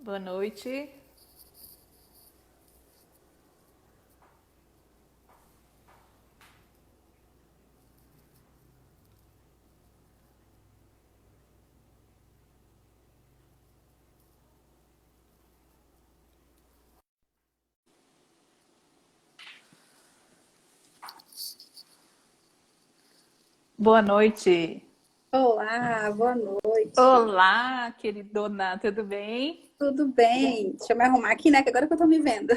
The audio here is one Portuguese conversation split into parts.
Boa noite. Boa noite. Olá, boa noite. Olá, queridona, tudo bem? Tudo bem? Deixa eu me arrumar aqui, né? Que agora que eu tô me vendo.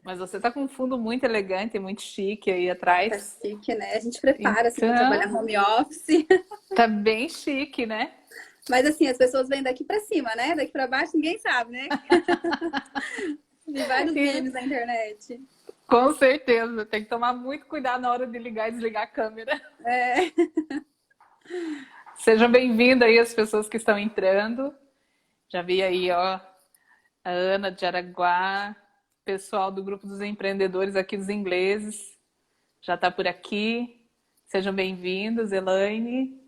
Mas você tá com um fundo muito elegante, muito chique aí Tá atrás. chique, né? A gente prepara assim para trabalhar Então, home office. tá bem chique, né? Mas assim, as pessoas vêm daqui para cima, né? Daqui para baixo ninguém sabe, né? Vi vários E, memes na internet. com certeza, tem que tomar muito cuidado na hora de ligar e desligar a câmera. É. Sejam bem-vindas aí as pessoas que estão entrando. Já vi aí, ó, a Ana de Araguá, pessoal do grupo dos empreendedores aqui dos ingleses. Já está por aqui. Sejam bem-vindos, Elaine.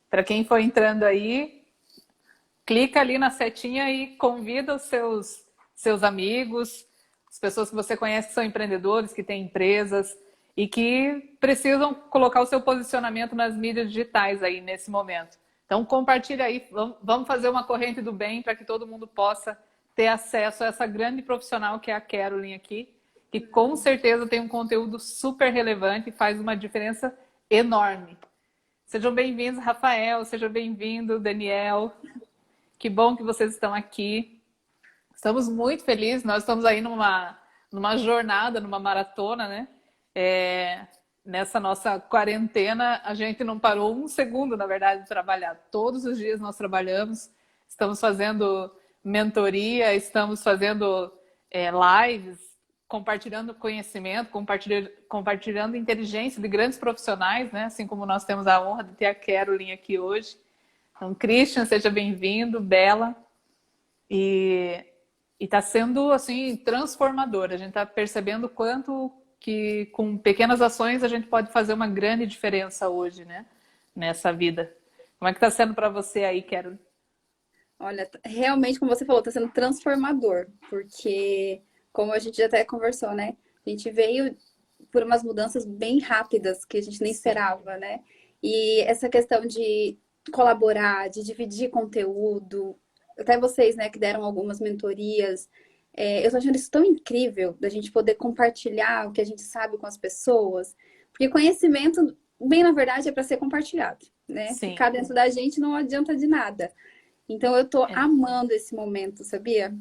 Para quem for entrando aí, clica ali na setinha e convida os seus amigos, as pessoas que você conhece que são empreendedores, que têm empresas e que precisam colocar o seu posicionamento nas mídias digitais aí nesse momento. Então compartilha aí, vamos fazer uma corrente do bem para que todo mundo possa ter acesso a essa grande profissional que é a Carolyn aqui, que com certeza tem um conteúdo super relevante e faz uma diferença enorme. Sejam bem-vindos, Rafael, seja bem-vindo, Daniel. Que bom que vocês estão aqui. Estamos muito felizes, nós estamos aí numa jornada, numa maratona, né? Nessa nossa quarentena, a gente não parou um segundo, na verdade, de trabalhar. Todos os dias nós trabalhamos, estamos fazendo mentoria, estamos fazendo lives, compartilhando conhecimento, compartilhando inteligência de grandes profissionais, né? Assim como nós temos a honra de ter a Carolyn aqui hoje. Então, Christian, seja bem-vindo, Bela. E está sendo, assim, transformador. A gente está percebendo quanto que com pequenas ações a gente pode fazer uma grande diferença hoje, né? Nessa vida. Como é que está sendo para você aí, Carol? Olha, realmente, como você falou, tá sendo transformador, porque, como a gente já até conversou, né? A gente veio por umas mudanças bem rápidas que a gente nem Sim. esperava, né? E essa questão de colaborar, de dividir conteúdo, até vocês, né, que deram algumas mentorias, eu tô achando isso tão incrível da gente poder compartilhar o que a gente sabe com as pessoas, porque conhecimento, bem na verdade, é para ser compartilhado, né? Sim. Ficar dentro da gente não adianta de nada. Então eu tô É. amando esse momento, sabia?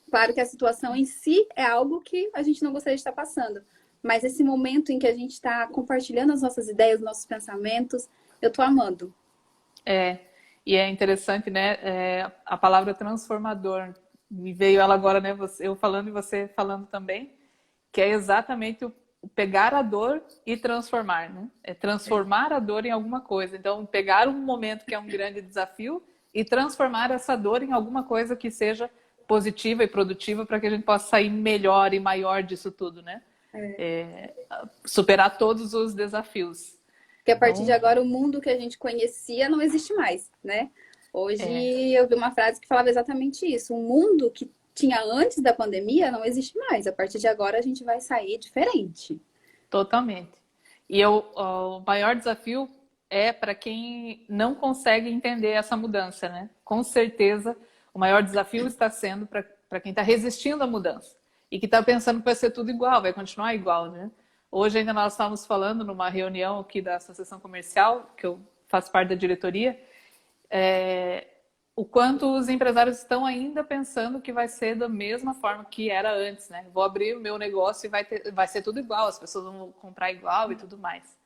Claro que a situação em si é algo que a gente não gostaria de estar passando, mas esse momento em que a gente está compartilhando as nossas ideias, nossos pensamentos, eu tô amando. É, e é interessante, né? A palavra transformador. Me veio ela agora, né? Eu falando e você falando também, que é exatamente o pegar a dor e transformar, né? É transformar a dor em alguma coisa. Então, pegar um momento que é um grande desafio e transformar essa dor em alguma coisa que seja positiva e produtiva para que a gente possa sair melhor e maior disso tudo, né? É, superar todos os desafios. Porque a partir de Então, agora o mundo que a gente conhecia não existe mais, né? Hoje é, eu vi uma frase que falava exatamente isso. O mundo que tinha antes da pandemia não existe mais. A partir de agora a gente vai sair diferente. totalmente. O maior desafio é para quem não consegue entender essa mudança, né? Com certeza, o maior desafio está sendo para quem está resistindo à mudança e que está pensando que vai ser tudo igual, vai continuar igual, né? Hoje ainda nós estávamos falando numa reunião aqui da Associação Comercial, que eu faço parte da diretoria, é, o quanto os empresários estão ainda pensando que vai ser da mesma forma que era antes, né? Vou abrir o meu negócio e vai ser tudo igual, as pessoas vão comprar igual e tudo mais.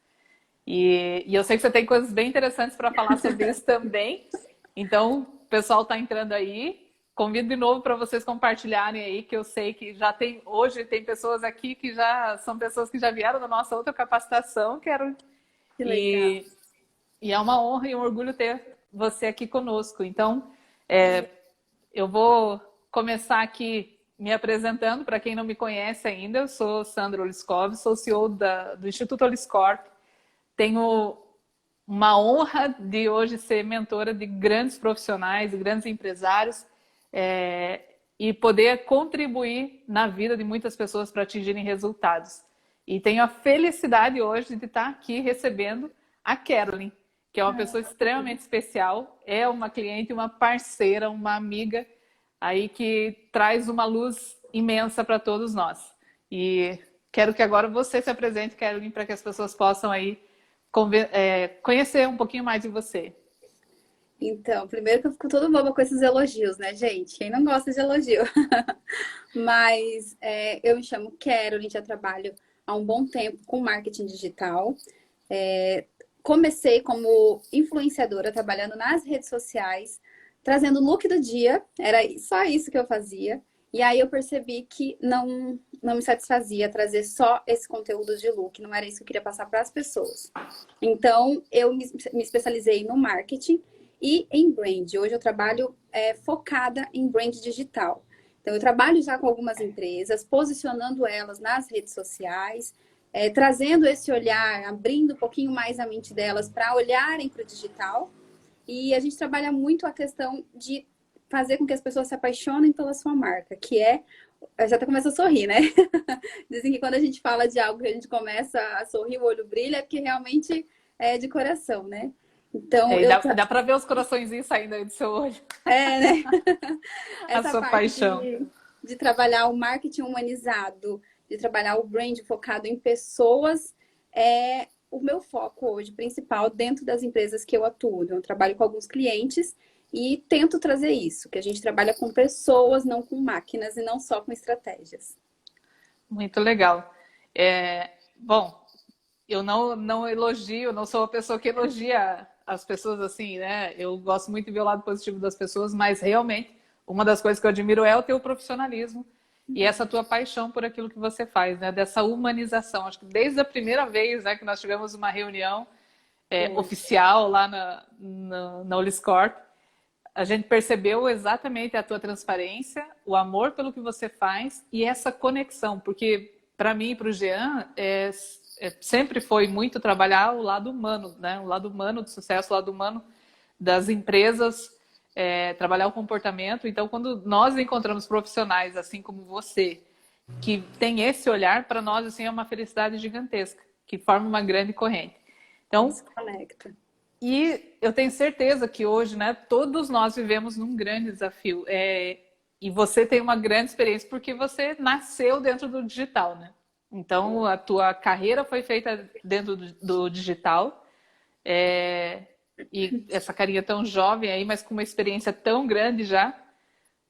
E eu sei que você tem coisas bem interessantes para falar sobre isso também. Então, o pessoal está entrando aí. Convido de novo para vocês compartilharem aí, que eu sei que já tem, hoje tem pessoas aqui que já são pessoas que já vieram da nossa outra capacitação, quero. Que legal. E e é uma honra e um orgulho ter você aqui conosco. Então, é, eu vou começar aqui me apresentando. Para quem não me conhece ainda, eu sou Sandra Oliskov, sou CEO do Instituto Oliscorp. Tenho uma honra de hoje ser mentora de grandes profissionais, de grandes empresários, e poder contribuir na vida de muitas pessoas para atingirem resultados. E tenho a felicidade hoje de estar aqui recebendo a Carolyn, que é uma pessoa extremamente especial, é uma cliente, uma parceira, uma amiga aí que traz uma luz imensa para todos nós. E quero que agora você se apresente, Carolyn, para que as pessoas possam aí conhecer um pouquinho mais de você. Então, primeiro que eu fico toda boba com esses elogios, né, gente? Quem não gosta de elogio? Mas eu me chamo Carolyn, já trabalho há um bom tempo com marketing digital. Comecei como influenciadora, trabalhando nas redes sociais, trazendo o look do dia, era só isso que eu fazia. E aí eu percebi que não me satisfazia trazer só esse conteúdo de look, não era isso que eu queria passar para as pessoas. Então, eu me especializei no marketing e em brand. Hoje eu trabalho focada em brand digital. Então, eu trabalho já com algumas empresas, posicionando elas nas redes sociais, trazendo esse olhar, abrindo um pouquinho mais a mente delas para olharem para o digital. E a gente trabalha muito a questão de fazer com que as pessoas se apaixonem pela sua marca, que eu já até começo a sorrir, né? Dizem que quando a gente fala de algo que a gente começa a sorrir, o olho brilha, é porque realmente é de coração, né? Então, Dá para ver os coraçõezinhos saindo aí do seu olho. né? A Essa sua parte paixão. de trabalhar o marketing humanizado, de trabalhar o brand focado em pessoas, é o meu foco hoje principal dentro das empresas que eu atuo. Eu trabalho com alguns clientes e tento trazer isso, que a gente trabalha com pessoas, não com máquinas e não só com estratégias. Muito legal. Bom, eu não elogio, não sou uma pessoa que elogia as pessoas assim, né? Eu gosto muito de ver o lado positivo das pessoas, mas realmente uma das coisas que eu admiro é o teu profissionalismo e essa tua paixão por aquilo que você faz, né? Dessa humanização. Acho que desde a primeira vez, né, que nós tivemos uma reunião oficial lá na Oliscorp, a gente percebeu exatamente a tua transparência, o amor pelo que você faz e essa conexão, porque para mim e para o Jean sempre foi muito trabalhar o lado humano, né? O lado humano do sucesso, o lado humano das empresas, trabalhar o comportamento. Então, quando nós encontramos profissionais assim como você, que tem esse olhar, para nós assim é uma felicidade gigantesca, que forma uma grande corrente. Então, Isso conecta. e eu tenho certeza que hoje, né, todos nós vivemos num grande desafio. E você tem uma grande experiência porque você nasceu dentro do digital, né? Então, a tua carreira foi feita dentro do digital. E essa carinha tão jovem aí, mas com uma experiência tão grande já,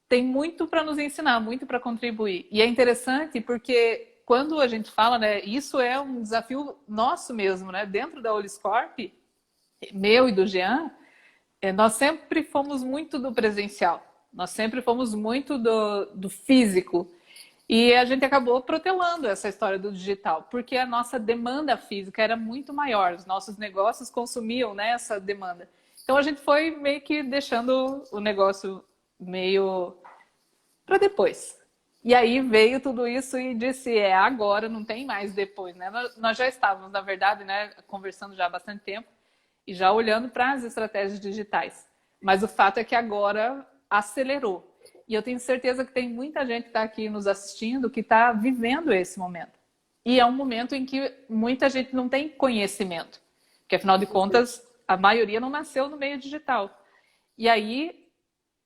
tem muito para nos ensinar, muito para contribuir. E é interessante porque quando a gente fala, né, isso é um desafio nosso mesmo, né? Dentro da Oliscorp, meu e do Jean, nós sempre fomos muito do presencial, nós sempre fomos muito do físico. E a gente acabou protelando essa história do digital, porque a nossa demanda física era muito maior, os nossos negócios consumiam, né, essa demanda. Então a gente foi meio que deixando o negócio meio para depois. E aí veio tudo isso e disse, agora, não tem mais depois, né? Nós já estávamos, na verdade, né, conversando já há bastante tempo, e já olhando para as estratégias digitais. Mas o fato é que agora acelerou. E eu tenho certeza que tem muita gente que está aqui nos assistindo que está vivendo esse momento. E é um momento em que muita gente não tem conhecimento. Porque, afinal de contas, a maioria não nasceu no meio digital. E aí,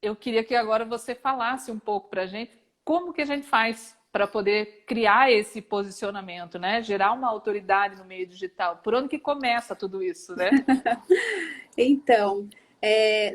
eu queria que agora você falasse um pouco para a gente como que a gente faz para poder criar esse posicionamento, né? Gerar uma autoridade no meio digital. Por onde que começa tudo isso, né? Então,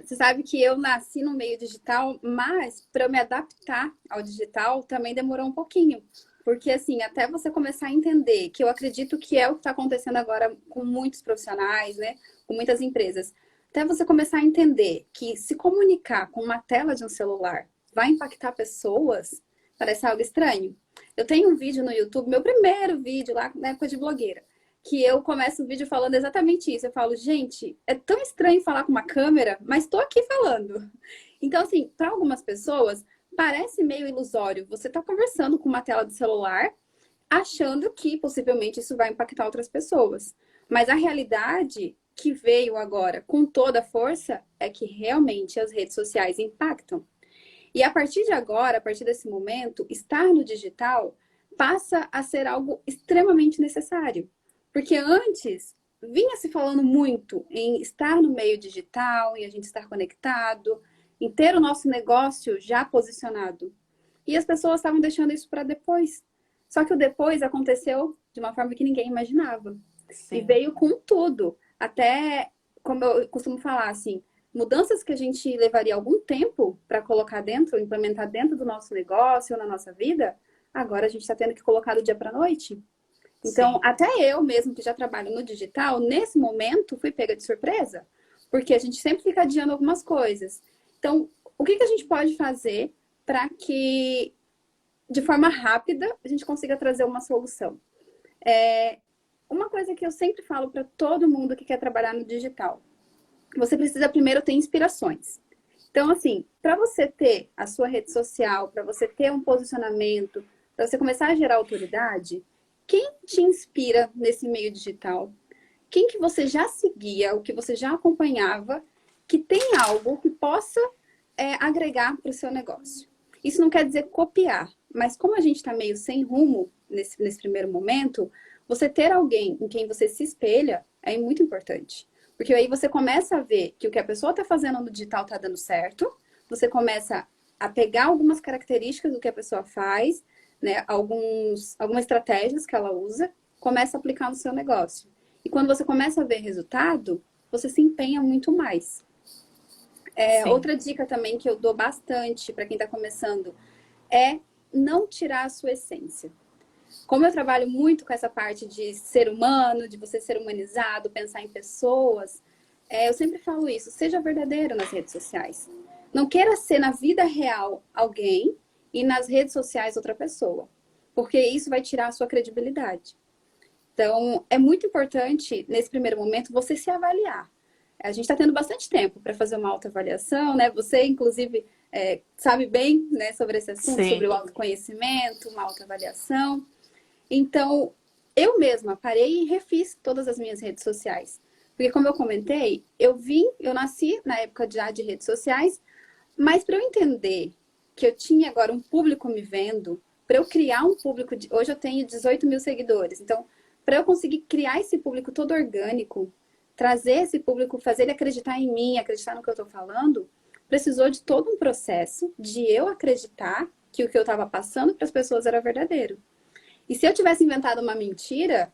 você sabe que eu nasci no meio digital, mas para eu me adaptar ao digital também demorou um pouquinho. Porque, assim, até você começar a entender, que eu acredito que é o que está acontecendo agora com muitos profissionais, né? Com muitas empresas. Até você começar a entender que se comunicar com uma tela de um celular vai impactar pessoas, parece algo estranho. Eu tenho um vídeo no YouTube, meu primeiro vídeo lá na época de blogueira, que eu começo o vídeo falando exatamente isso. Eu falo, gente, é tão estranho falar com uma câmera, mas estou aqui falando. Então, assim, para algumas pessoas, parece meio ilusório. Você está conversando com uma tela de celular, achando que possivelmente isso vai impactar outras pessoas. Mas a realidade que veio agora com toda a força é que realmente as redes sociais impactam. E a partir de agora, a partir desse momento, estar no digital passa a ser algo extremamente necessário. Porque antes vinha se falando muito em estar no meio digital, em a gente estar conectado, em ter o nosso negócio já posicionado. E as pessoas estavam deixando isso para depois. Só que o depois aconteceu de uma forma que ninguém imaginava. E Sim, veio com tudo. Até, como eu costumo falar, assim, mudanças que a gente levaria algum tempo para colocar dentro, implementar dentro do nosso negócio ou na nossa vida, agora a gente está tendo que colocar do dia para a noite. Então, sim, até eu mesmo que já trabalho no digital, nesse momento fui pega de surpresa, porque a gente sempre fica adiando algumas coisas. Então, o que que a gente pode fazer para que, de forma rápida, a gente consiga trazer uma solução? Uma coisa que eu sempre falo para todo mundo que quer trabalhar no digital: você precisa primeiro ter inspirações. Então, assim, para você ter a sua rede social, para você ter um posicionamento, para você começar a gerar autoridade, quem te inspira nesse meio digital? Quem que você já seguia, o que você já acompanhava, que tem algo que possa agregar para o seu negócio? Isso não quer dizer copiar, mas como a gente está meio sem rumo nesse primeiro momento, você ter alguém em quem você se espelha é muito importante. Porque aí você começa a ver que o que a pessoa está fazendo no digital está dando certo, você começa a pegar algumas características do que a pessoa faz, né, algumas estratégias que ela usa, começa a aplicar no seu negócio. E quando você começa a ver resultado, você se empenha muito mais. sim, Outra dica também que eu dou bastante para quem está começando é não tirar a sua essência. Como eu trabalho muito com essa parte de ser humano, de você ser humanizado, pensar em pessoas, eu sempre falo isso: seja verdadeiro nas redes sociais. Não queira ser na vida real alguém e nas redes sociais outra pessoa, porque isso vai tirar a sua credibilidade. Então, é muito importante, nesse primeiro momento, você se avaliar. A gente está tendo bastante tempo para fazer uma autoavaliação, né? Você, inclusive, sabe bem, né, sobre esse assunto, sobre sim, o autoconhecimento, uma autoavaliação. Então, eu mesma parei e refiz todas as minhas redes sociais. Porque, como eu comentei, eu nasci na época já de redes sociais, mas para eu entender que eu tinha agora um público me vendo, para eu criar um público, hoje eu tenho 18 mil seguidores, então, para eu conseguir criar esse público todo orgânico, trazer esse público, fazer ele acreditar em mim, acreditar no que eu estou falando, precisou de todo um processo de eu acreditar que o que eu estava passando para as pessoas era verdadeiro. E se eu tivesse inventado uma mentira,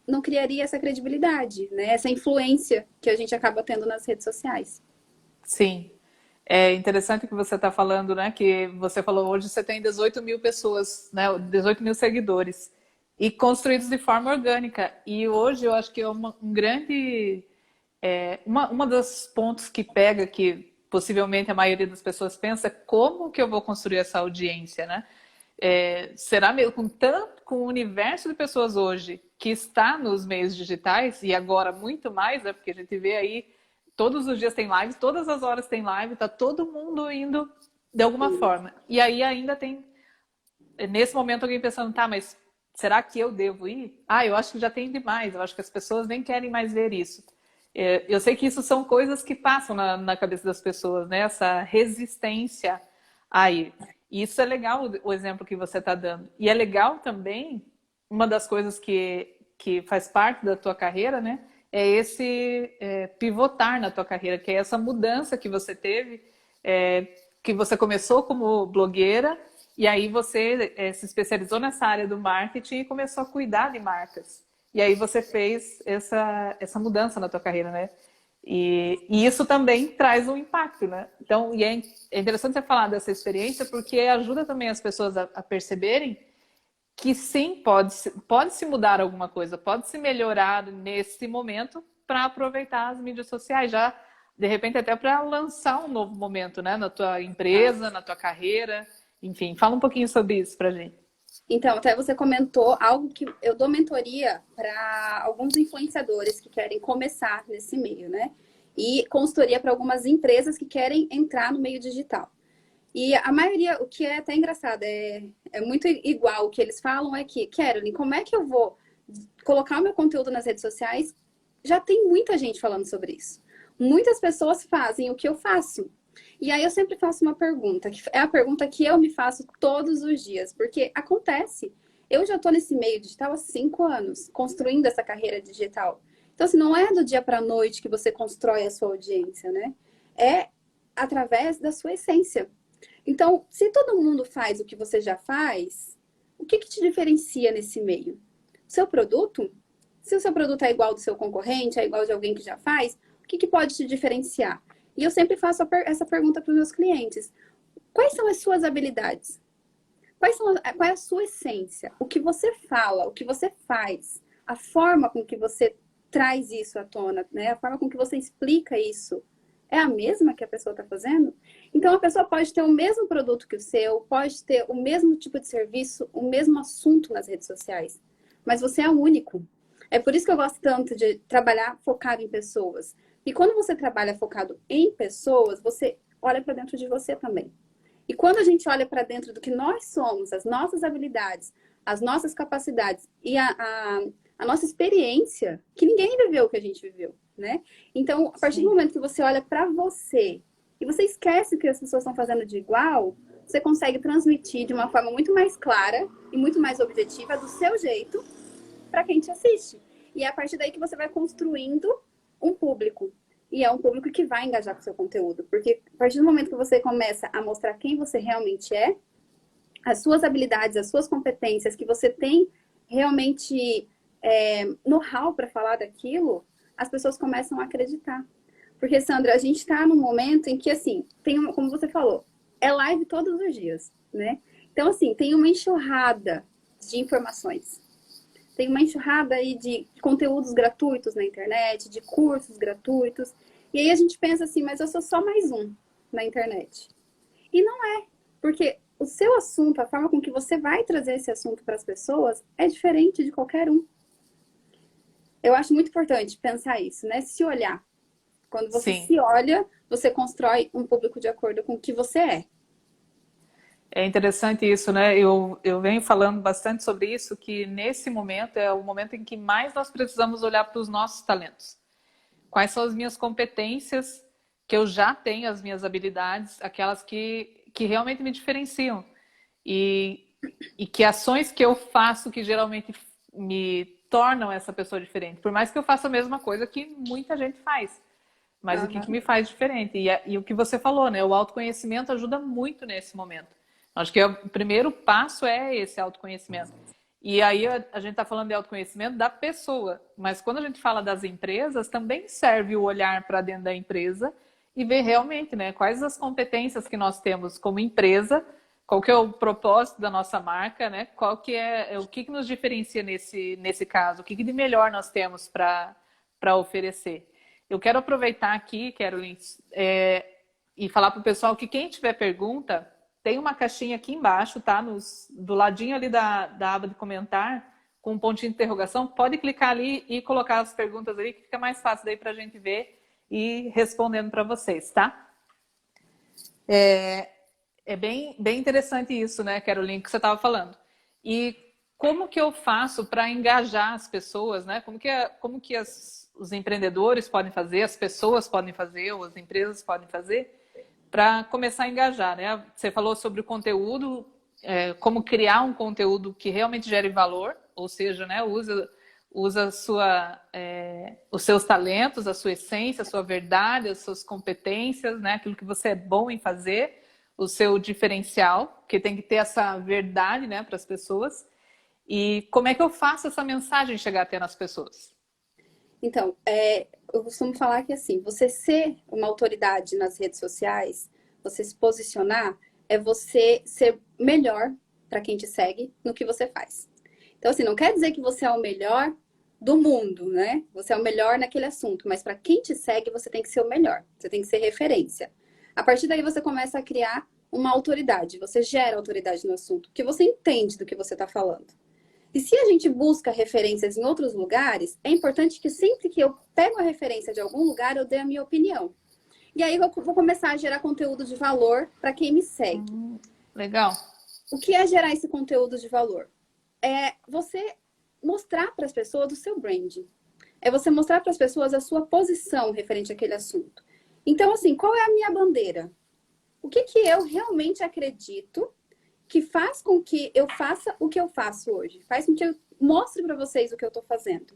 não criaria essa credibilidade, né? Essa influência que a gente acaba tendo nas redes sociais. sim. É interessante que você está falando, né? Que você falou hoje você tem 18 mil pessoas, né? 18 mil seguidores e construídos de forma orgânica. E hoje eu acho que é um grande, uma dos pontos que pega que possivelmente a maioria das pessoas pensa: como que eu vou construir essa audiência, né? Será mesmo com tanto, com o universo de pessoas hoje que está nos meios digitais e agora muito mais, né? Porque a gente vê aí todos os dias tem live, todas as horas tem live, tá todo mundo indo de alguma forma. E aí ainda tem nesse momento alguém pensando: tá, mas será que eu devo ir? Ah, eu acho que já tem demais, eu acho que as pessoas nem querem mais ver isso. Eu sei que isso são coisas que passam na cabeça das pessoas, né? Essa resistência a ir. E isso é legal, o exemplo que você está dando. E é legal também, uma das coisas que faz parte da tua carreira, né? É esse pivotar na tua carreira, que é essa mudança que você teve, que você começou como blogueira e aí você se especializou nessa área do marketing e começou a cuidar de marcas. E aí você fez essa mudança na tua carreira, né? E isso também traz um impacto, né? Então, é interessante você falar dessa experiência porque ajuda também as pessoas a perceberem que sim, pode se mudar alguma coisa, pode se melhorar nesse momento para aproveitar as mídias sociais, já de repente até para lançar um novo momento, né? Na tua empresa, na tua carreira, enfim, fala um pouquinho sobre isso pra gente. Então, até você comentou algo que eu dou mentoria para alguns influenciadores que querem começar nesse meio, né? E consultoria para algumas empresas que querem entrar no meio digital. E a maioria, o que é até engraçado, é muito igual. O que eles falam é que: Caroline, como é que eu vou colocar o meu conteúdo nas redes sociais já tem muita gente falando sobre isso. Muitas pessoas fazem o que eu faço. E aí eu sempre faço uma pergunta, que é a pergunta que eu me faço todos os dias, porque acontece. Eu já estou nesse meio digital há 5 anos, construindo essa carreira digital. Então, assim, não é do dia para a noite que você constrói a sua audiência, né? É através da sua essência. Então, se todo mundo faz o que você já faz, o que te diferencia nesse meio? O seu produto? Se o seu produto é igual ao do seu concorrente, é igual de alguém que já faz, o que pode te diferenciar? E eu sempre faço essa pergunta para os meus clientes. Quais são as suas habilidades? Qual é a sua essência? O que você fala, o que você faz, a forma com que você traz isso à tona, né? A forma com que você explica isso é a mesma que a pessoa está fazendo? Então, a pessoa pode ter o mesmo produto que o seu, pode ter o mesmo tipo de serviço, o mesmo assunto nas redes sociais, mas você é único. É por isso que eu gosto tanto de trabalhar focado em pessoas. E quando você trabalha focado em pessoas, você olha para dentro de você também. E quando a gente olha para dentro do que nós somos, as nossas habilidades, as nossas capacidades e a nossa experiência, que ninguém viveu o que a gente viveu, né? Então, a partir do momento que você olha para você e você esquece o que as pessoas estão fazendo de igual, você consegue transmitir de uma forma muito mais clara e muito mais objetiva, do seu jeito, para quem te assiste. E é a partir daí que você vai construindo um público. E é um público que vai engajar com o seu conteúdo. Porque a partir do momento que você começa a mostrar quem você realmente é, as suas habilidades, as suas competências, que você tem realmente know-how para falar daquilo, as pessoas começam a acreditar. Porque, Sandra, a gente está num momento em que, assim, como você falou, é live todos os dias, né? Então, assim, tem uma enxurrada de informações. Tem uma enxurrada aí de conteúdos gratuitos na internet, de cursos gratuitos. E aí a gente pensa assim, mas eu sou só mais um na internet. E não é, porque o seu assunto, a forma com que você vai trazer esse assunto para as pessoas é diferente de qualquer um. Eu acho muito importante pensar isso, né? Se olhar. Quando você Sim. se olha, você constrói um público de acordo com o que você é. É interessante isso, né? Eu venho falando bastante sobre isso, que nesse momento é o momento em que mais nós precisamos olhar para os nossos talentos. Quais são as minhas competências, que eu já tenho, as minhas habilidades, aquelas que realmente me diferenciam. E que ações que eu faço que geralmente me tornam essa pessoa diferente. Por mais que eu faça a mesma coisa que muita gente faz. Mas o que me faz diferente? E o que você falou, né? O autoconhecimento ajuda muito nesse momento. Acho que o primeiro passo é esse autoconhecimento. E aí a gente está falando de autoconhecimento da pessoa, mas quando a gente fala das empresas, também serve o olhar para dentro da empresa e ver realmente, né, quais as competências que nós temos como empresa, qual que é o propósito da nossa marca, né? Qual que é o que nos diferencia nesse caso, o que de melhor nós temos para oferecer. Eu quero aproveitar aqui, Carolyn, e falar para o pessoal que quem tiver pergunta, tem uma caixinha aqui embaixo, tá? Do ladinho ali da aba de comentar, com um pontinho de interrogação. Pode clicar ali e colocar as perguntas ali, que fica mais fácil daí para a gente ver e respondendo para vocês, tá? É bem interessante isso, né, Carolina, que você estava falando. E como que eu faço para engajar as pessoas, né? Como que os empreendedores podem fazer, as pessoas podem fazer, ou as empresas podem fazer para começar a engajar, né? Você falou sobre o conteúdo, como criar um conteúdo que realmente gere valor, ou seja, né, usa os seus talentos, a sua essência, a sua verdade, as suas competências, né, aquilo que você é bom em fazer, o seu diferencial, porque tem que ter essa verdade, né, para as pessoas. E como é que eu faço essa mensagem chegar até nas pessoas? Então, eu costumo falar que assim, você ser uma autoridade nas redes sociais, você se posicionar, é você ser melhor para quem te segue no que você faz. Então, assim, não quer dizer que você é o melhor do mundo, né? Você é o melhor naquele assunto, mas para quem te segue, você tem que ser o melhor, você tem que ser referência. A partir daí, você começa a criar uma autoridade, você gera autoridade no assunto, porque você entende do que você está falando. E se a gente busca referências em outros lugares, é importante que sempre que eu pego a referência de algum lugar, eu dê a minha opinião. E aí eu vou começar a gerar conteúdo de valor para quem me segue. Legal. O que é gerar esse conteúdo de valor? É você mostrar para as pessoas o seu branding. é você mostrar para as pessoas a sua posição referente àquele assunto. Então, assim, qual é a minha bandeira? O que que eu realmente acredito que faz com que eu faça o que eu faço hoje? Faz com que eu mostre para vocês o que eu estou fazendo.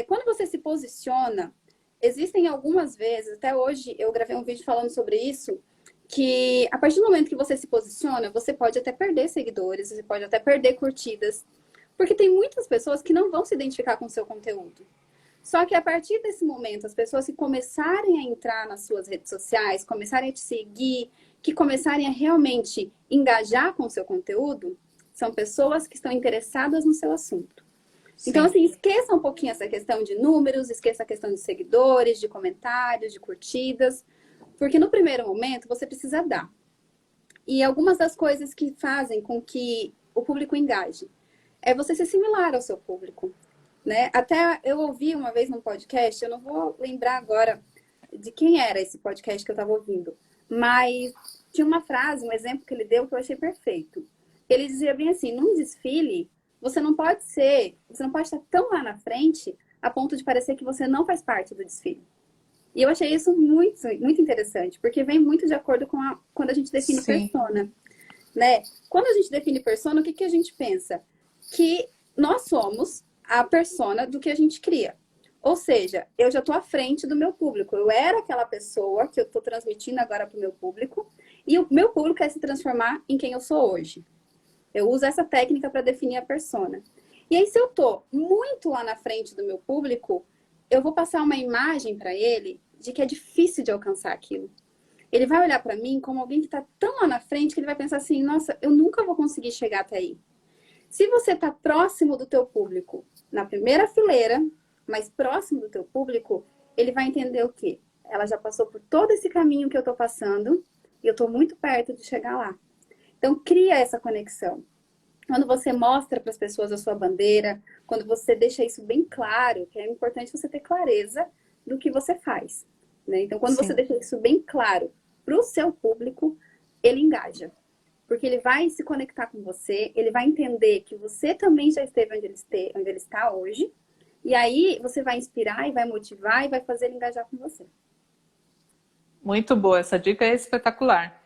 Quando você se posiciona, existem algumas vezes, até hoje eu gravei um vídeo falando sobre isso, que a partir do momento que você se posiciona, você pode até perder seguidores, você pode até perder curtidas, porque tem muitas pessoas que não vão se identificar com o seu conteúdo. Só que a partir desse momento, as pessoas que começarem a entrar nas suas redes sociais, começarem a te seguir, que começarem a realmente engajar com o seu conteúdo, são pessoas que estão interessadas no seu assunto. Sim. Então, assim, esqueça um pouquinho essa questão de números, esqueça a questão de seguidores, de comentários, de curtidas, porque no primeiro momento você precisa dar. E algumas das coisas que fazem com que o público engaje é você ser similar ao seu público, né? Até eu ouvi uma vez num podcast, eu não vou lembrar agora de quem era esse podcast que eu estava ouvindo, mas tinha uma frase, um exemplo que ele deu que eu achei perfeito. Ele dizia bem assim, num desfile, você não pode estar tão lá na frente a ponto de parecer que você não faz parte do desfile. E eu achei isso muito, muito interessante, porque vem muito de acordo com quando a gente define Sim. persona, né? Quando a gente define persona, o que que a gente pensa? Que nós somos a persona do que a gente cria. Ou seja, eu já estou à frente do meu público. Eu era aquela pessoa que eu estou transmitindo agora para o meu público, e o meu público quer se transformar em quem eu sou hoje. Eu uso essa técnica para definir a persona. E aí, se eu estou muito lá na frente do meu público, eu vou passar uma imagem para ele de que é difícil de alcançar aquilo. Ele vai olhar para mim como alguém que está tão lá na frente que ele vai pensar assim, nossa, eu nunca vou conseguir chegar até aí. Se você está próximo do teu público, na primeira fileira, mas próximo do teu público, ele vai entender o quê? Ela já passou por todo esse caminho que eu estou passando e eu estou muito perto de chegar lá. Então, cria essa conexão. Quando você mostra para as pessoas a sua bandeira, quando você deixa isso bem claro, que é importante você ter clareza do que você faz, né? Então, quando você deixa isso bem claro para o seu público, ele engaja. Porque ele vai se conectar com você, ele vai entender que você também já esteve onde ele está hoje, e aí você vai inspirar e vai motivar e vai fazer ele engajar com você. Muito boa, essa dica é espetacular.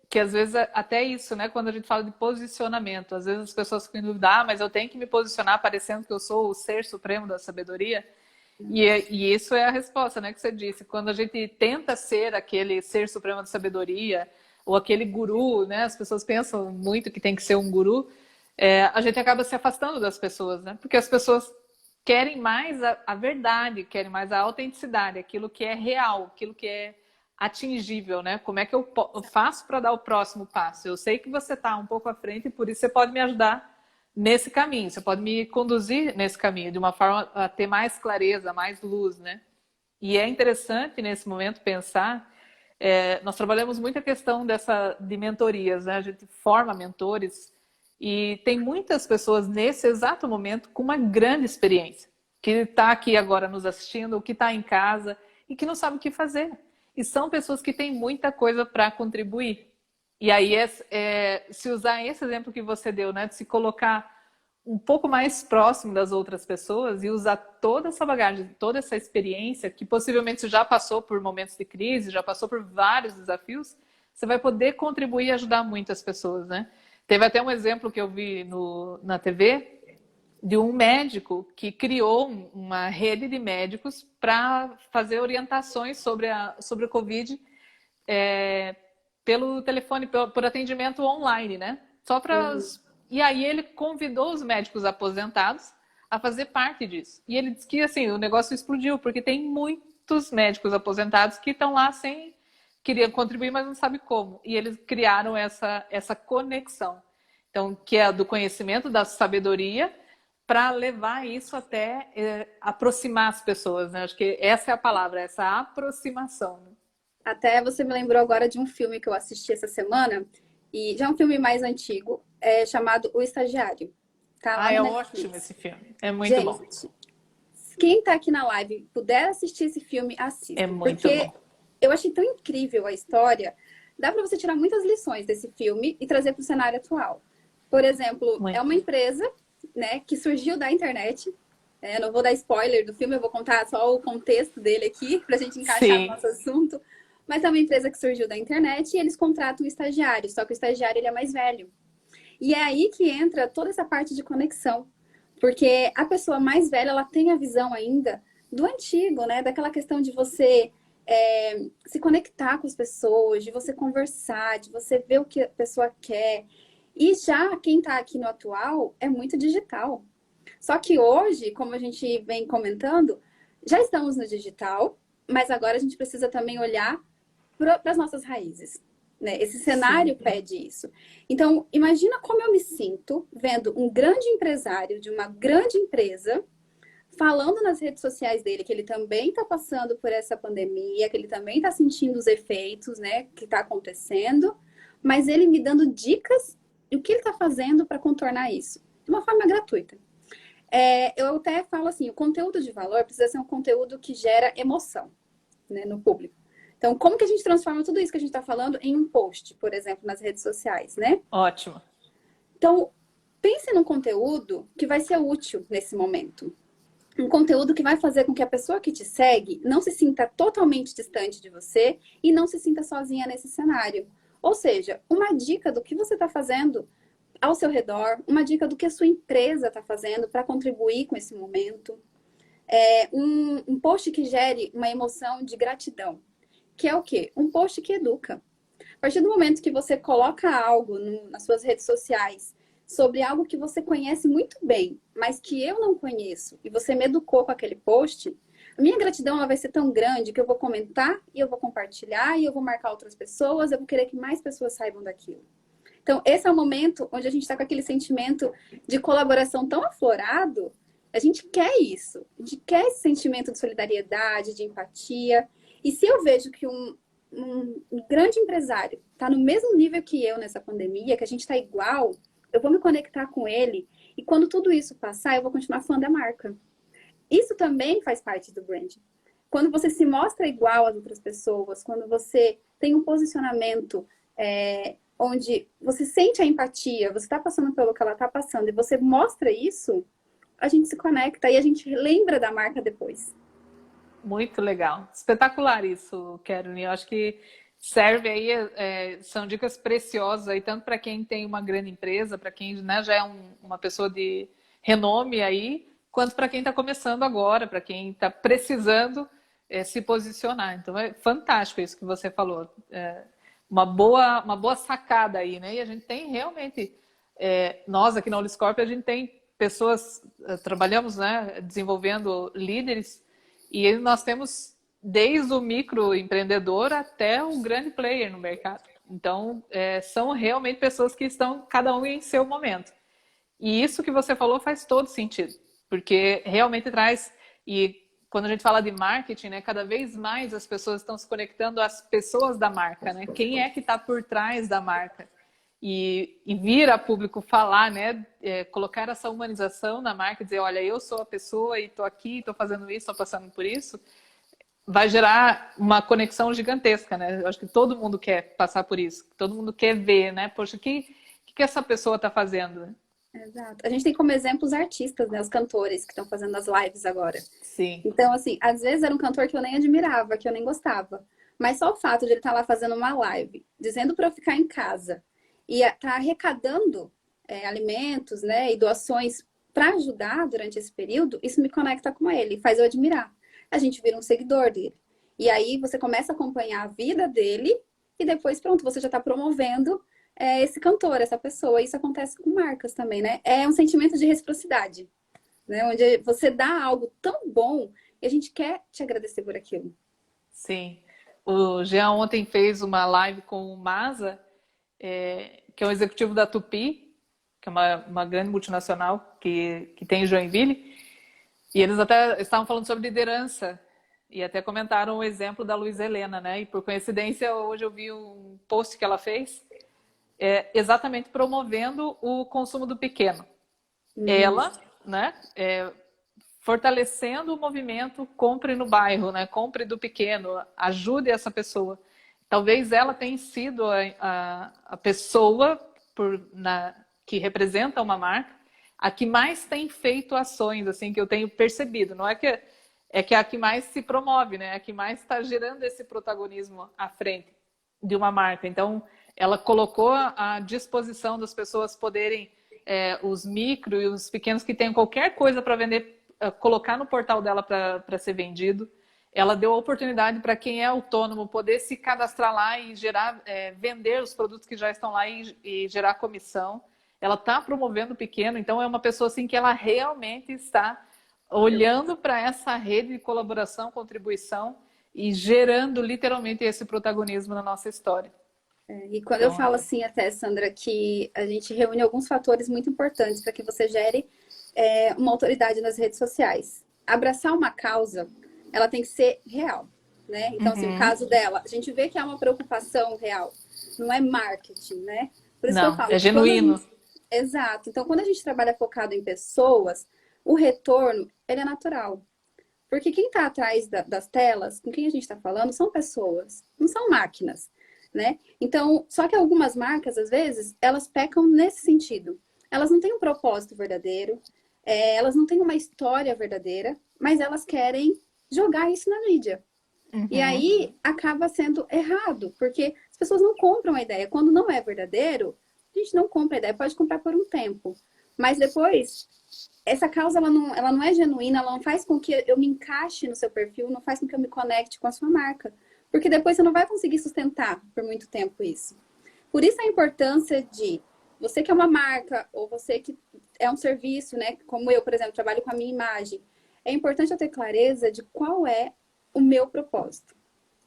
Que às vezes até isso, né? Quando a gente fala de posicionamento, às vezes as pessoas ficam em dúvida, mas eu tenho que me posicionar parecendo que eu sou o ser supremo da sabedoria. E isso é a resposta, né, que você disse. Quando a gente tenta ser aquele ser supremo da sabedoria, ou aquele guru, né? As pessoas pensam muito que tem que ser um guru, a gente acaba se afastando das pessoas, né? Porque as pessoas querem mais a verdade, querem mais a autenticidade, aquilo que é real, aquilo que é atingível, né? Como é que eu faço para dar o próximo passo? Eu sei que você está um pouco à frente e por isso você pode me ajudar nesse caminho, você pode me conduzir nesse caminho de uma forma a ter mais clareza, mais luz, né? E é interessante nesse momento pensar, nós trabalhamos muito a questão de mentorias, né? A gente forma mentores e tem muitas pessoas nesse exato momento com uma grande experiência, que está aqui agora nos assistindo, que está em casa e que não sabe o que fazer. E são pessoas que têm muita coisa para contribuir. E aí, se usar esse exemplo que você deu, né, de se colocar um pouco mais próximo das outras pessoas e usar toda essa bagagem, toda essa experiência, que possivelmente você já passou por momentos de crise, já passou por vários desafios, você vai poder contribuir e ajudar muitas pessoas, né? Teve até um exemplo que eu vi na TV de um médico que criou uma rede de médicos para fazer orientações sobre o Covid pelo telefone, por atendimento online, né? E aí ele convidou os médicos aposentados a fazer parte disso. E ele disse que assim, o negócio explodiu, porque tem muitos médicos aposentados que estão lá queriam contribuir, mas não sabem como. E eles criaram essa conexão. Então, que é do conhecimento, da sabedoria, para levar isso até aproximar as pessoas, né? Acho que essa é a palavra, essa aproximação. Né? Até você me lembrou agora de um filme que eu assisti essa semana, e já é um filme mais antigo, chamado O Estagiário. Tá lá é no Netflix. ótimo esse filme, é muito bom. Quem tá aqui na live puder assistir esse filme, assista. É muito porque bom. Eu achei tão incrível a história, dá para você tirar muitas lições desse filme e trazer para o cenário atual. Por exemplo, é uma empresa, né, que surgiu da internet, Eu não vou dar spoiler do filme, eu vou contar só o contexto dele aqui, para a gente encaixar no Sim, nosso assunto. Mas é uma empresa que surgiu da internet e eles contratam um estagiário, só que o estagiário ele é mais velho. E é aí que entra toda essa parte de conexão. Porque a pessoa mais velha, ela tem a visão ainda do antigo, né? Daquela questão de você se conectar com as pessoas, de você conversar, de você ver o que a pessoa quer. E já quem está aqui no atual é muito digital. Só que hoje, como a gente vem comentando, já estamos no digital, mas agora a gente precisa também olhar para as nossas raízes. Né? Esse cenário sim. pede isso. Então, imagina como eu me sinto vendo um grande empresário de uma grande empresa falando nas redes sociais dele que ele também está passando por essa pandemia, que ele também está sentindo os efeitos, né, que está acontecendo, mas ele me dando dicas do que ele está fazendo para contornar isso, de uma forma gratuita. Eu até falo assim, o conteúdo de valor precisa ser um conteúdo que gera emoção, né, no público. Então, como que a gente transforma tudo isso que a gente está falando em um post, por exemplo, nas redes sociais, né? Ótimo. Então, pense num conteúdo que vai ser útil nesse momento. Um conteúdo que vai fazer com que a pessoa que te segue não se sinta totalmente distante de você e não se sinta sozinha nesse cenário. Ou seja, uma dica do que você está fazendo ao seu redor, uma dica do que a sua empresa está fazendo para contribuir com esse momento. Um post que gere uma emoção de gratidão, que é o quê? Um post que educa. A partir do momento que você coloca algo nas suas redes sociais sobre algo que você conhece muito bem, mas que eu não conheço, e você me educou com aquele post, a minha gratidão ela vai ser tão grande que eu vou comentar e eu vou compartilhar e eu vou marcar outras pessoas, eu vou querer que mais pessoas saibam daquilo. Então, esse é o momento onde a gente está com aquele sentimento de colaboração tão aflorado. A gente quer isso. A gente quer esse sentimento de solidariedade, de empatia. E se eu vejo que um grande empresário está no mesmo nível que eu nessa pandemia, que a gente está igual, eu vou me conectar com ele. E quando tudo isso passar, eu vou continuar falando da marca. Isso também faz parte do branding. Quando você se mostra igual às outras pessoas, quando você tem um posicionamento onde você sente a empatia, você está passando pelo que ela está passando e você mostra isso, a gente se conecta e a gente lembra da marca depois. Muito legal. Espetacular isso, Karen. Eu acho que serve aí, são dicas preciosas aí, tanto para quem tem uma grande empresa, para quem, né, já é uma pessoa de renome aí, quanto para quem está começando agora, para quem está precisando se posicionar. Então é fantástico isso que você falou. Uma boa sacada aí, né? E a gente tem realmente, nós aqui na Oliscorp, a gente tem pessoas, trabalhamos, né, desenvolvendo líderes, e nós temos desde o microempreendedor até o grande player no mercado. Então, são realmente pessoas que estão cada um em seu momento. E isso que você falou faz todo sentido, porque realmente traz, e quando a gente fala de marketing, né, cada vez mais as pessoas estão se conectando às pessoas da marca, né? Quem é que está por trás da marca? E vir a público falar, né, colocar essa humanização na marca, dizer, olha, eu sou a pessoa e estou aqui, estou fazendo isso, estou passando por isso, vai gerar uma conexão gigantesca, né? Eu acho que todo mundo quer passar por isso, todo mundo quer ver, né? Poxa, o que essa pessoa está fazendo? Né? Exato. A gente tem como exemplo os artistas, né? Os cantores que estão fazendo as lives agora. Sim, Então, assim, às vezes era um cantor que eu nem admirava, que eu nem gostava. Mas só o fato de ele estar lá fazendo uma live, dizendo para eu ficar em casa e estar arrecadando alimentos, né, e doações para ajudar durante esse período, isso me conecta com ele, faz eu admirar. A gente vira um seguidor dele. E aí você começa a acompanhar a vida dele e depois, pronto, você já está promovendo esse cantor, essa pessoa. Isso acontece com marcas também, né? É um sentimento de reciprocidade, né? Onde você dá algo tão bom e a gente quer te agradecer por aquilo. sim. O Jean ontem fez uma live com o Maza, que é um executivo da Tupi, que é uma grande multinacional que tem em Joinville, e eles até estavam falando sobre liderança, e até comentaram o exemplo da Luiza Helena, né? E por coincidência, hoje eu vi um post que ela fez, exatamente promovendo o consumo do pequeno. Ela, né, fortalecendo o movimento compre no bairro, né? Compre do pequeno, ajude essa pessoa. Talvez ela tenha sido a pessoa que representa uma marca, a que mais tem feito ações, assim, que eu tenho percebido. Não é que é a que mais se promove, né? É a que mais está gerando esse protagonismo à frente de uma marca. Então, ela colocou à disposição das pessoas poderem, os micro e os pequenos que tenham qualquer coisa para vender, colocar no portal dela para ser vendido. Ela deu a oportunidade para quem é autônomo poder se cadastrar lá e gerar, vender os produtos que já estão lá e gerar comissão. Ela está promovendo o pequeno, então é uma pessoa assim que ela realmente está olhando para essa rede de colaboração, contribuição e gerando literalmente esse protagonismo na nossa história. E quando eu Então, falo assim até, Sandra, que a gente reúne alguns fatores muito importantes para que você gere uma autoridade nas redes sociais. Abraçar uma causa, ela tem que ser real, né? Então, assim, o caso dela, a gente vê que há uma preocupação real, não é marketing, né? Por isso que eu não, falo é que quando a genuíno. gente... Exato. Então, quando a gente trabalha focado em pessoas, o retorno, ele é natural. Porque quem está atrás das telas, com quem a gente está falando, são pessoas, não são máquinas, né? Então, só que algumas marcas, às vezes, elas pecam nesse sentido. Elas não têm um propósito verdadeiro, elas não têm uma história verdadeira, mas elas querem jogar isso na mídia. E aí acaba sendo errado, porque as pessoas não compram a ideia. Quando não é verdadeiro, a gente não compra a ideia, pode comprar por um tempo. Mas depois essa causa ela não é genuína, ela não faz com que eu me encaixe no seu perfil, não faz com que eu me conecte com a sua marca. Porque depois você não vai conseguir sustentar por muito tempo isso. Por isso a importância de você que é uma marca, ou você que é um serviço, né? Como eu, por exemplo, trabalho com a minha imagem. É importante eu ter clareza de qual é o meu propósito.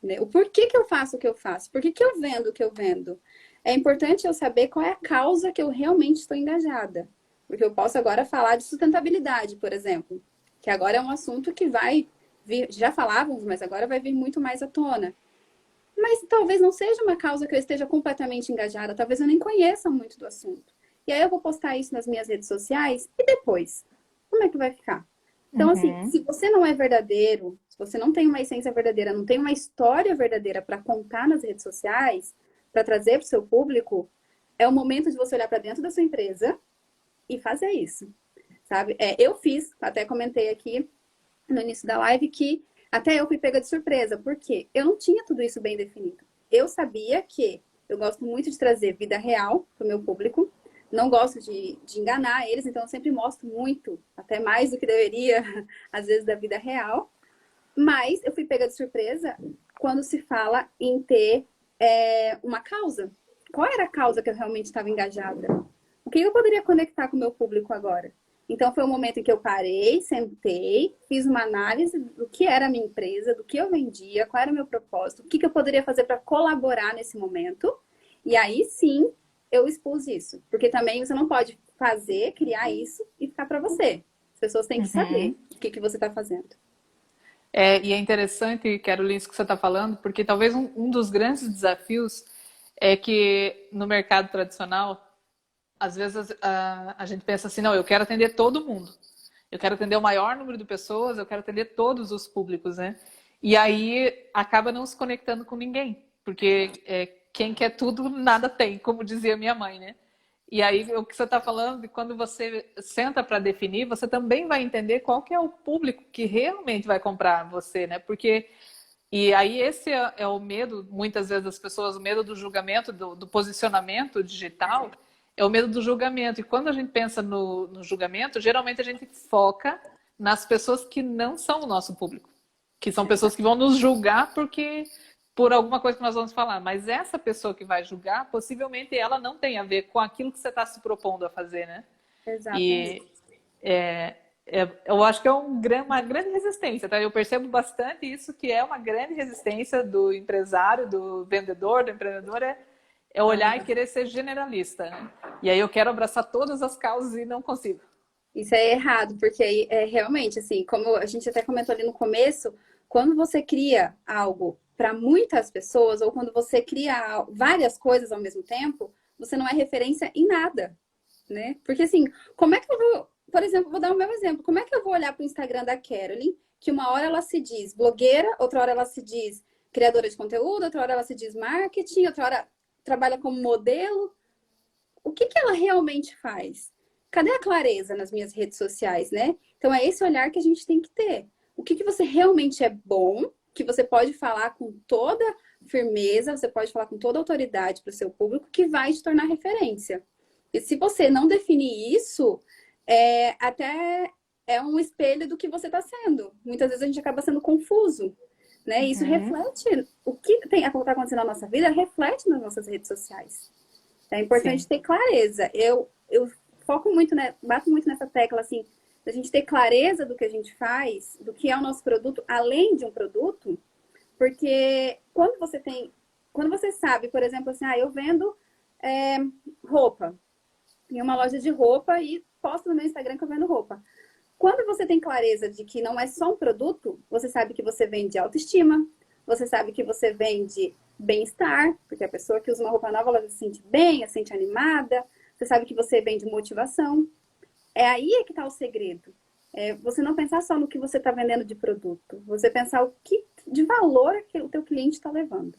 Né? O porquê que eu faço o que eu faço, por que eu vendo o que eu vendo. É importante eu saber qual é a causa que eu realmente estou engajada. Porque eu posso agora falar de sustentabilidade, por exemplo, que agora é um assunto que vai vir, já falávamos, mas agora vai vir muito mais à tona. Mas talvez não seja uma causa que eu esteja completamente engajada, talvez eu nem conheça muito do assunto. E aí eu vou postar isso nas minhas redes sociais e depois, como é que vai ficar? Então, assim, se você não é verdadeiro, se você não tem uma essência verdadeira, não tem uma história verdadeira para contar nas redes sociais, para trazer para o seu público, é o momento de você olhar para dentro da sua empresa e fazer isso, sabe? Eu fiz, até comentei aqui no início da live que até eu fui pega de surpresa, porque eu não tinha tudo isso bem definido. Eu sabia que eu gosto muito de trazer vida real para o meu público, não gosto de enganar eles, então eu sempre mostro muito, até mais do que deveria, às vezes, da vida real. Mas eu fui pega de surpresa quando se fala em ter uma causa. Qual era a causa que eu realmente estava engajada? O que eu poderia conectar com o meu público agora? Então, foi um momento em que eu parei, sentei, fiz uma análise do que era a minha empresa, do que eu vendia, qual era o meu propósito, o que eu poderia fazer para colaborar nesse momento. E aí, sim, eu expus isso. Porque também você não pode fazer, criar isso e ficar para você. As pessoas têm que saber o que você está fazendo. E é interessante, Carolina, isso que você está falando, porque talvez um dos grandes desafios é que no mercado tradicional, às vezes a gente pensa assim, não, eu quero atender todo mundo. Eu quero atender o maior número de pessoas, eu quero atender todos os públicos, né? E aí acaba não se conectando com ninguém, porque quem quer tudo, nada tem, como dizia minha mãe, né? E aí o que você está falando, quando você senta para definir, você também vai entender qual que é o público que realmente vai comprar você, né? Porque e aí esse é o medo, muitas vezes das pessoas, o medo do julgamento, do posicionamento digital, é o medo do julgamento. E quando a gente pensa no julgamento, geralmente a gente foca nas pessoas que não são o nosso público, que são pessoas que vão nos julgar por alguma coisa que nós vamos falar. Mas essa pessoa que vai julgar, possivelmente ela não tem a ver com aquilo que você está se propondo a fazer, né? Exatamente. E eu acho que é uma grande resistência, tá? Eu percebo bastante isso, que é uma grande resistência do empresário, do vendedor, do empreendedor, é olhar e querer ser generalista, né? E aí eu quero abraçar todas as causas e não consigo. Isso é errado, porque aí realmente, assim, como a gente até comentou ali no começo, quando você cria algo para muitas pessoas, ou quando você cria várias coisas ao mesmo tempo, você não é referência em nada, né? Porque assim, como é que eu vou, por exemplo, vou dar o meu exemplo, como é que eu vou olhar para o Instagram da Carolyn, que uma hora ela se diz blogueira, outra hora ela se diz criadora de conteúdo, outra hora ela se diz marketing, outra hora trabalha como modelo. O que ela realmente faz? cadê a clareza nas minhas redes sociais, né? Então é esse olhar que a gente tem que ter. O que você realmente é bom, que você pode falar com toda firmeza, você pode falar com toda autoridade para o seu público, que vai te tornar referência. E se você não definir isso, até é um espelho do que você está sendo. Muitas vezes a gente acaba sendo confuso, né? E isso reflete, o que está acontecendo na nossa vida, reflete nas nossas redes sociais. É importante Sim. ter clareza. Eu foco muito, né? Bato muito nessa tecla, assim, da gente ter clareza do que a gente faz, do que é o nosso produto, além de um produto, porque quando você sabe, por exemplo, assim, eu vendo roupa, em uma loja de roupa e posto no meu Instagram que eu vendo roupa. Quando você tem clareza de que não é só um produto, você sabe que você vende autoestima, você sabe que você vende bem-estar, porque a pessoa que usa uma roupa nova, ela se sente bem, ela se sente animada, você sabe que você vende motivação. É aí que está o segredo. Você não pensar só no que você está vendendo de produto, você pensar o que de valor que o teu cliente está levando.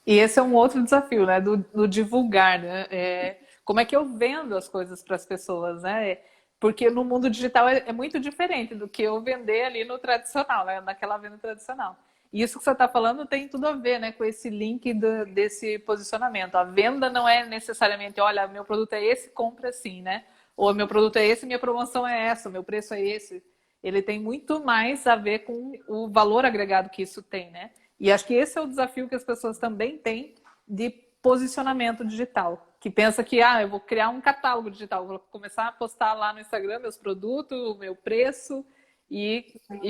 E esse é um outro desafio, né? Do divulgar, né? Como é que eu vendo as coisas para as pessoas, né? Porque no mundo digital é muito diferente do que eu vender ali no tradicional, né? Naquela venda tradicional. E isso que você está falando tem tudo a ver, né? Com esse link desse posicionamento. A venda não é necessariamente, olha, meu produto é esse, compra assim, né? Ou meu produto é esse, minha promoção é essa, meu preço é esse. Ele tem muito mais a ver com o valor agregado que isso tem, né? E acho que esse é o desafio que as pessoas também têm de posicionamento digital. Que pensa que, eu vou criar um catálogo digital, vou começar a postar lá no Instagram meus produtos, o meu preço, e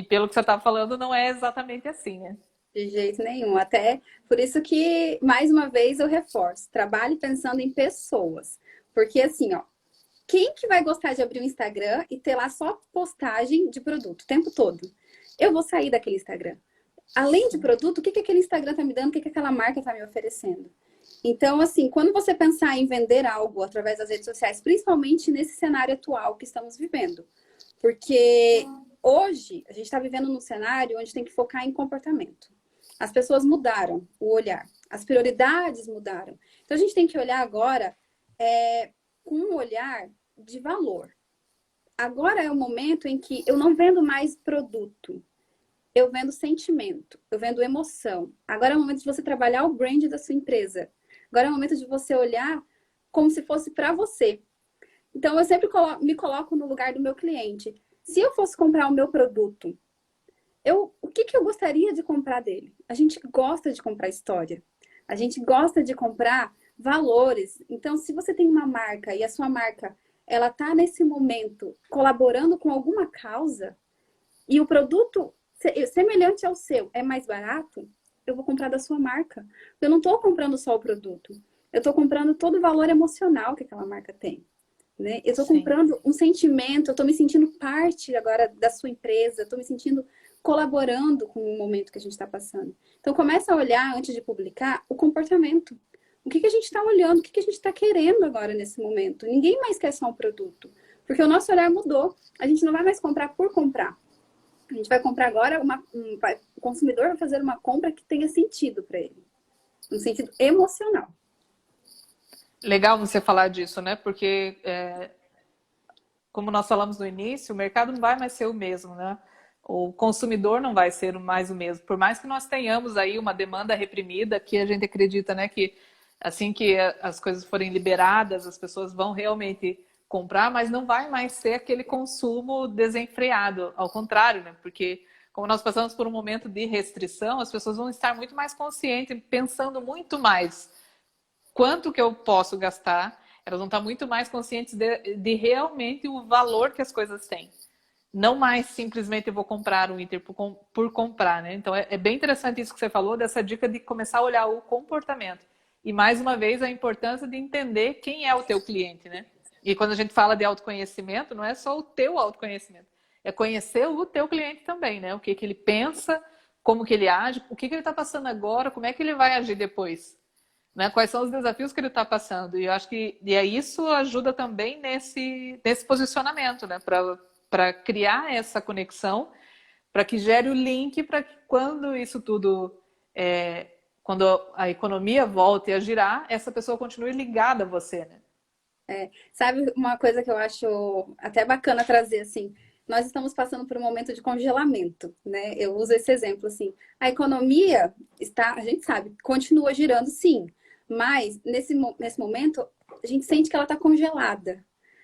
pelo que você estava falando, não é exatamente assim, né? De jeito nenhum. Até por isso que, mais uma vez, eu reforço. Trabalhe pensando em pessoas. Porque assim, ó, quem que vai gostar de abrir um Instagram e ter lá só postagem de produto o tempo todo? Eu vou sair daquele Instagram. Além de produto, o que aquele Instagram tá me dando? O que aquela marca tá me oferecendo? Então, assim, quando você pensar em vender algo através das redes sociais, principalmente nesse cenário atual que estamos vivendo, porque hoje a gente está vivendo num cenário onde tem que focar em comportamento. As pessoas mudaram o olhar, as prioridades mudaram. Então a gente tem que olhar agora com um olhar de valor. Agora é o momento em que eu não vendo mais produto, eu vendo sentimento, eu vendo emoção. Agora é o momento de você trabalhar o brand da sua empresa. Agora é o momento de você olhar como se fosse para você. Então eu sempre me coloco no lugar do meu cliente. Se eu fosse comprar o meu produto, o que eu gostaria de comprar dele? A gente gosta de comprar história. A gente gosta de comprar valores. Então, se você tem uma marca e a sua marca ela tá nesse momento colaborando com alguma causa e o produto semelhante ao seu é mais barato, eu vou comprar da sua marca. Eu não estou comprando só o produto. Eu estou comprando todo o valor emocional que aquela marca tem. Né? Eu estou comprando um sentimento, eu estou me sentindo parte agora da sua empresa, estou me sentindo colaborando com o momento que a gente está passando. Então, começa a olhar, antes de publicar, o comportamento. O que a gente está olhando, o que a gente está querendo agora nesse momento. Ninguém mais quer só um produto, porque o nosso olhar mudou. A gente não vai mais comprar por comprar. A gente vai comprar agora, o consumidor vai fazer uma compra que tenha sentido para ele. Um sentido emocional. Legal você falar disso, né? Porque, como nós falamos no início, o mercado não vai mais ser o mesmo, né? O consumidor não vai ser mais o mesmo. Por mais que nós tenhamos aí uma demanda reprimida, que a gente acredita, né, que assim que as coisas forem liberadas, as pessoas vão realmente comprar, mas não vai mais ser aquele consumo desenfreado. Ao contrário, né? Porque como nós passamos por um momento de restrição, as pessoas vão estar muito mais conscientes, pensando muito mais quanto que eu posso gastar, elas vão estar muito mais conscientes de realmente o valor que as coisas têm. Não mais simplesmente eu vou comprar um item por comprar, né? Então é bem interessante isso que você falou, dessa dica de começar a olhar o comportamento. E mais uma vez a importância de entender quem é o teu cliente, né? E quando a gente fala de autoconhecimento, não é só o teu autoconhecimento, é conhecer o teu cliente também, né? O que ele pensa, como que ele age, o que ele está passando agora, como é que ele vai agir depois. Né? Quais são os desafios que ele está passando? E eu acho que isso ajuda também nesse posicionamento, né? Para criar essa conexão, para que gere o link, para que quando isso tudo, quando a economia volte a girar, essa pessoa continue ligada a você, né? Sabe uma coisa que eu acho até bacana trazer, assim, nós estamos passando por um momento de congelamento, né? Eu uso esse exemplo, assim, a economia está, a gente sabe, continua girando, sim, mas nesse momento a gente sente que ela está congelada.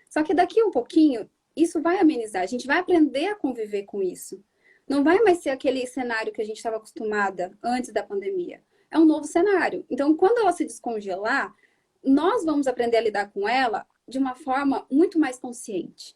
Só que daqui um pouquinho, isso vai amenizar, a gente vai aprender a conviver com isso. Não vai mais ser aquele cenário que a gente estava acostumada antes da pandemia. É um novo cenário. Então, quando ela se descongelar, nós vamos aprender a lidar com ela de uma forma muito mais consciente.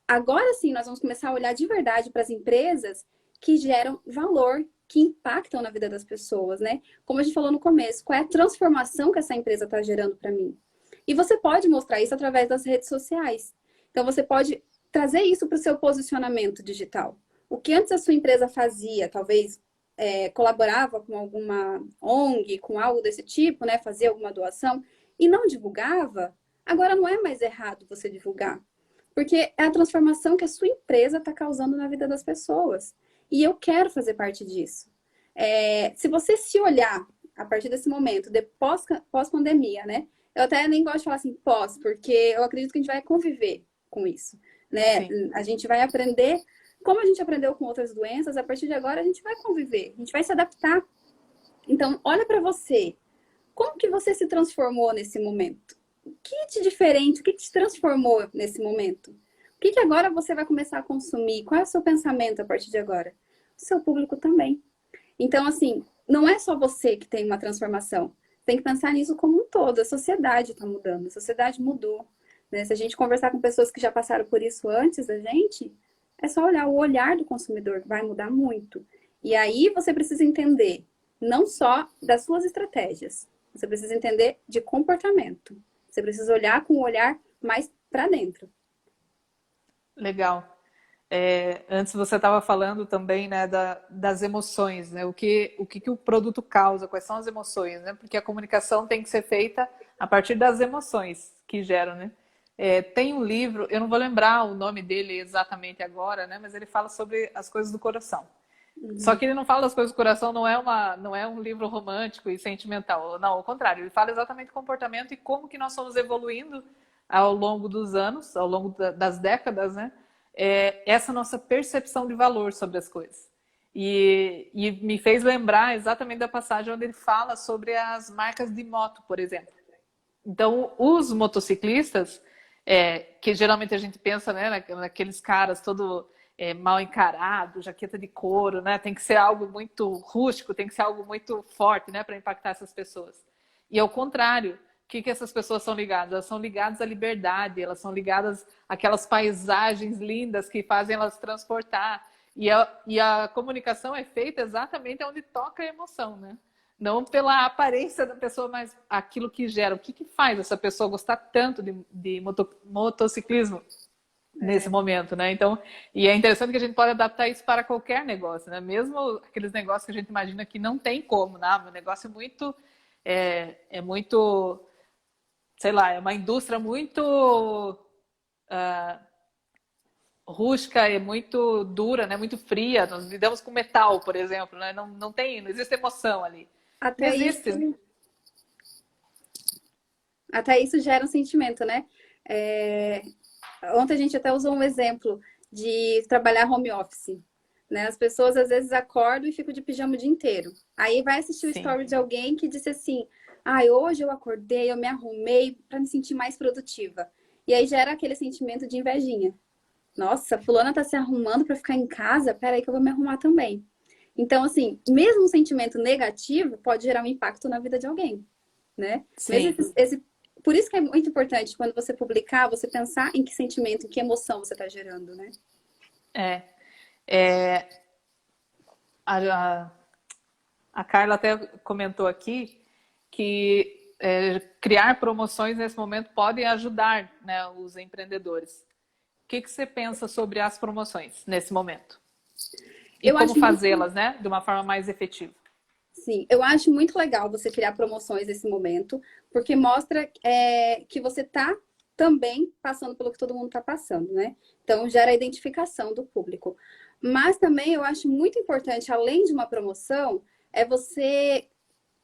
Agora sim, nós vamos começar a olhar de verdade para as empresas que geram valor, que impactam na vida das pessoas, né? Como a gente falou no começo, qual é a transformação que essa empresa está gerando para mim? E você pode mostrar isso através das redes sociais. Então, você pode trazer isso para o seu posicionamento digital. O que antes a sua empresa fazia, talvez colaborava com alguma ONG, com algo desse tipo, né? Fazia alguma doação e não divulgava, agora não é mais errado você divulgar. Porque é a transformação que a sua empresa está causando na vida das pessoas. E eu quero fazer parte disso. Se você se olhar a partir desse momento, pós-pandemia, né? Eu até nem gosto de falar assim pós, porque eu acredito que a gente vai conviver com isso, né? Sim. A gente vai aprender, como a gente aprendeu com outras doenças, a partir de agora a gente vai conviver, a gente vai se adaptar. Então, olha para você. Como que você se transformou nesse momento? O que de diferente, o que te transformou nesse momento? O que agora você vai começar a consumir? Qual é o seu pensamento a partir de agora? O seu público também. Então, assim, não é só você que tem uma transformação. Tem que pensar nisso como um todo. A sociedade está mudando, a sociedade mudou. Né? Se a gente conversar com pessoas que já passaram por isso antes da gente, é só olhar o olhar do consumidor, vai mudar muito. E aí você precisa entender não só das suas estratégias, você precisa entender de comportamento. Você precisa olhar com um olhar mais para dentro. Legal. Antes você estava falando também, né, das emoções, né? O que o produto causa, quais são as emoções, né? Porque a comunicação tem que ser feita a partir das emoções que geram, né? Tem um livro, eu não vou lembrar o nome dele exatamente agora, né? Mas ele fala sobre as coisas do coração. Só que ele não fala das coisas do coração, não é um livro romântico e sentimental. Não, ao contrário, ele fala exatamente do comportamento e como que nós somos evoluindo ao longo dos anos, ao longo das décadas, né? Essa nossa percepção de valor sobre as coisas. E me fez lembrar exatamente da passagem onde ele fala sobre as marcas de moto, por exemplo. Então, os motociclistas, que geralmente a gente pensa, né, naqueles caras todo mal encarado, jaqueta de couro, né, tem que ser algo muito rústico, tem que ser algo muito forte, né, para impactar essas pessoas. E ao contrário, o que essas pessoas são ligadas? Elas são ligadas à liberdade, elas são ligadas àquelas paisagens lindas que fazem elas transportar. E a comunicação é feita exatamente onde toca a emoção, né? Não pela aparência da pessoa, mas aquilo que gera. O que faz essa pessoa gostar tanto de motociclismo nesse momento, né? Então, e é interessante que a gente pode adaptar isso para qualquer negócio, né? Mesmo aqueles negócios que a gente imagina que não tem como, né? O negócio é muito, sei lá, é uma indústria muito rústica, é muito dura, né? Muito fria. Nós lidamos com metal, por exemplo, né? Não existe emoção ali. Não Até isso, existe. até isso gera um sentimento, né? Ontem a gente até usou um exemplo de trabalhar home office. Né? As pessoas às vezes acordam e ficam de pijama o dia inteiro. Aí vai assistir o Sim. story de alguém que disse assim: hoje eu acordei, eu me arrumei para me sentir mais produtiva. E aí gera aquele sentimento de invejinha. Nossa, fulana tá se arrumando para ficar em casa, peraí que eu vou me arrumar também. Então, assim, mesmo um sentimento negativo pode gerar um impacto na vida de alguém, né? Sim. Por isso que é muito importante, quando você publicar, você pensar em que sentimento, em que emoção você está gerando, né? A Carla até comentou aqui que criar promoções nesse momento podem ajudar, né, os empreendedores. O que você pensa sobre as promoções nesse momento? E Eu como acho fazê-las, né, de uma forma mais efetiva? Sim, eu acho muito legal você criar promoções nesse momento, porque mostra que você está também passando pelo que todo mundo está passando, né? Então, gera a identificação do público. Mas também eu acho muito importante, além de uma promoção, é você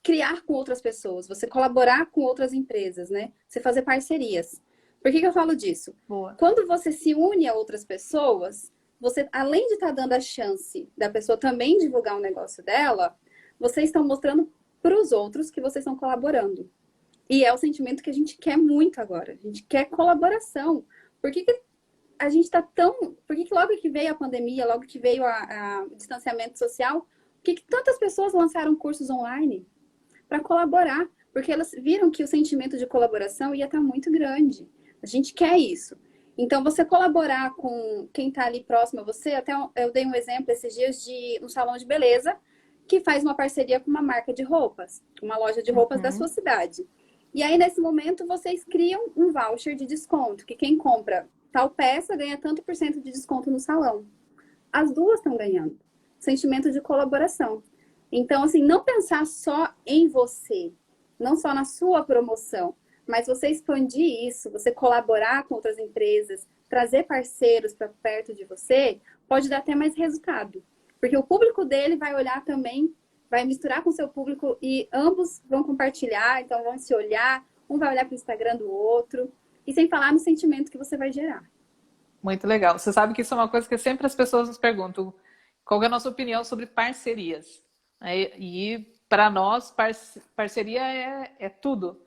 criar com outras pessoas, você colaborar com outras empresas, né? Você fazer parcerias. Por que que eu falo disso? Boa. Quando você se une a outras pessoas, você, além de estar dando a chance da pessoa também divulgar o negócio dela, vocês estão mostrando para os outros que vocês estão colaborando. E é o sentimento que a gente quer muito agora. A gente quer colaboração. Por que que a gente está tão... Por que que logo que veio a pandemia, logo que veio o distanciamento social, por que que tantas pessoas lançaram cursos online? Para colaborar. Porque elas viram que o sentimento de colaboração ia estar muito grande. A gente quer isso. Então, você colaborar com quem está ali próximo a você, até eu dei um exemplo esses dias de um salão de beleza que faz uma parceria com uma marca de roupas, uma loja de roupas da sua cidade. E aí, nesse momento, vocês criam um voucher de desconto, que quem compra tal peça ganha tanto por cento de desconto no salão. As duas estão ganhando. Sentimento de colaboração. Então, assim, não pensar só em você, não só na sua promoção, mas você expandir isso, você colaborar com outras empresas, trazer parceiros para perto de você, pode dar até mais resultado. Porque o público dele vai olhar também, vai misturar com o seu público e ambos vão compartilhar, então vão se olhar, um vai olhar para o Instagram do outro, e sem falar no sentimento que você vai gerar. Muito legal. Você sabe que isso é uma coisa que sempre as pessoas nos perguntam. Qual é a nossa opinião sobre parcerias? E para nós, parceria é tudo.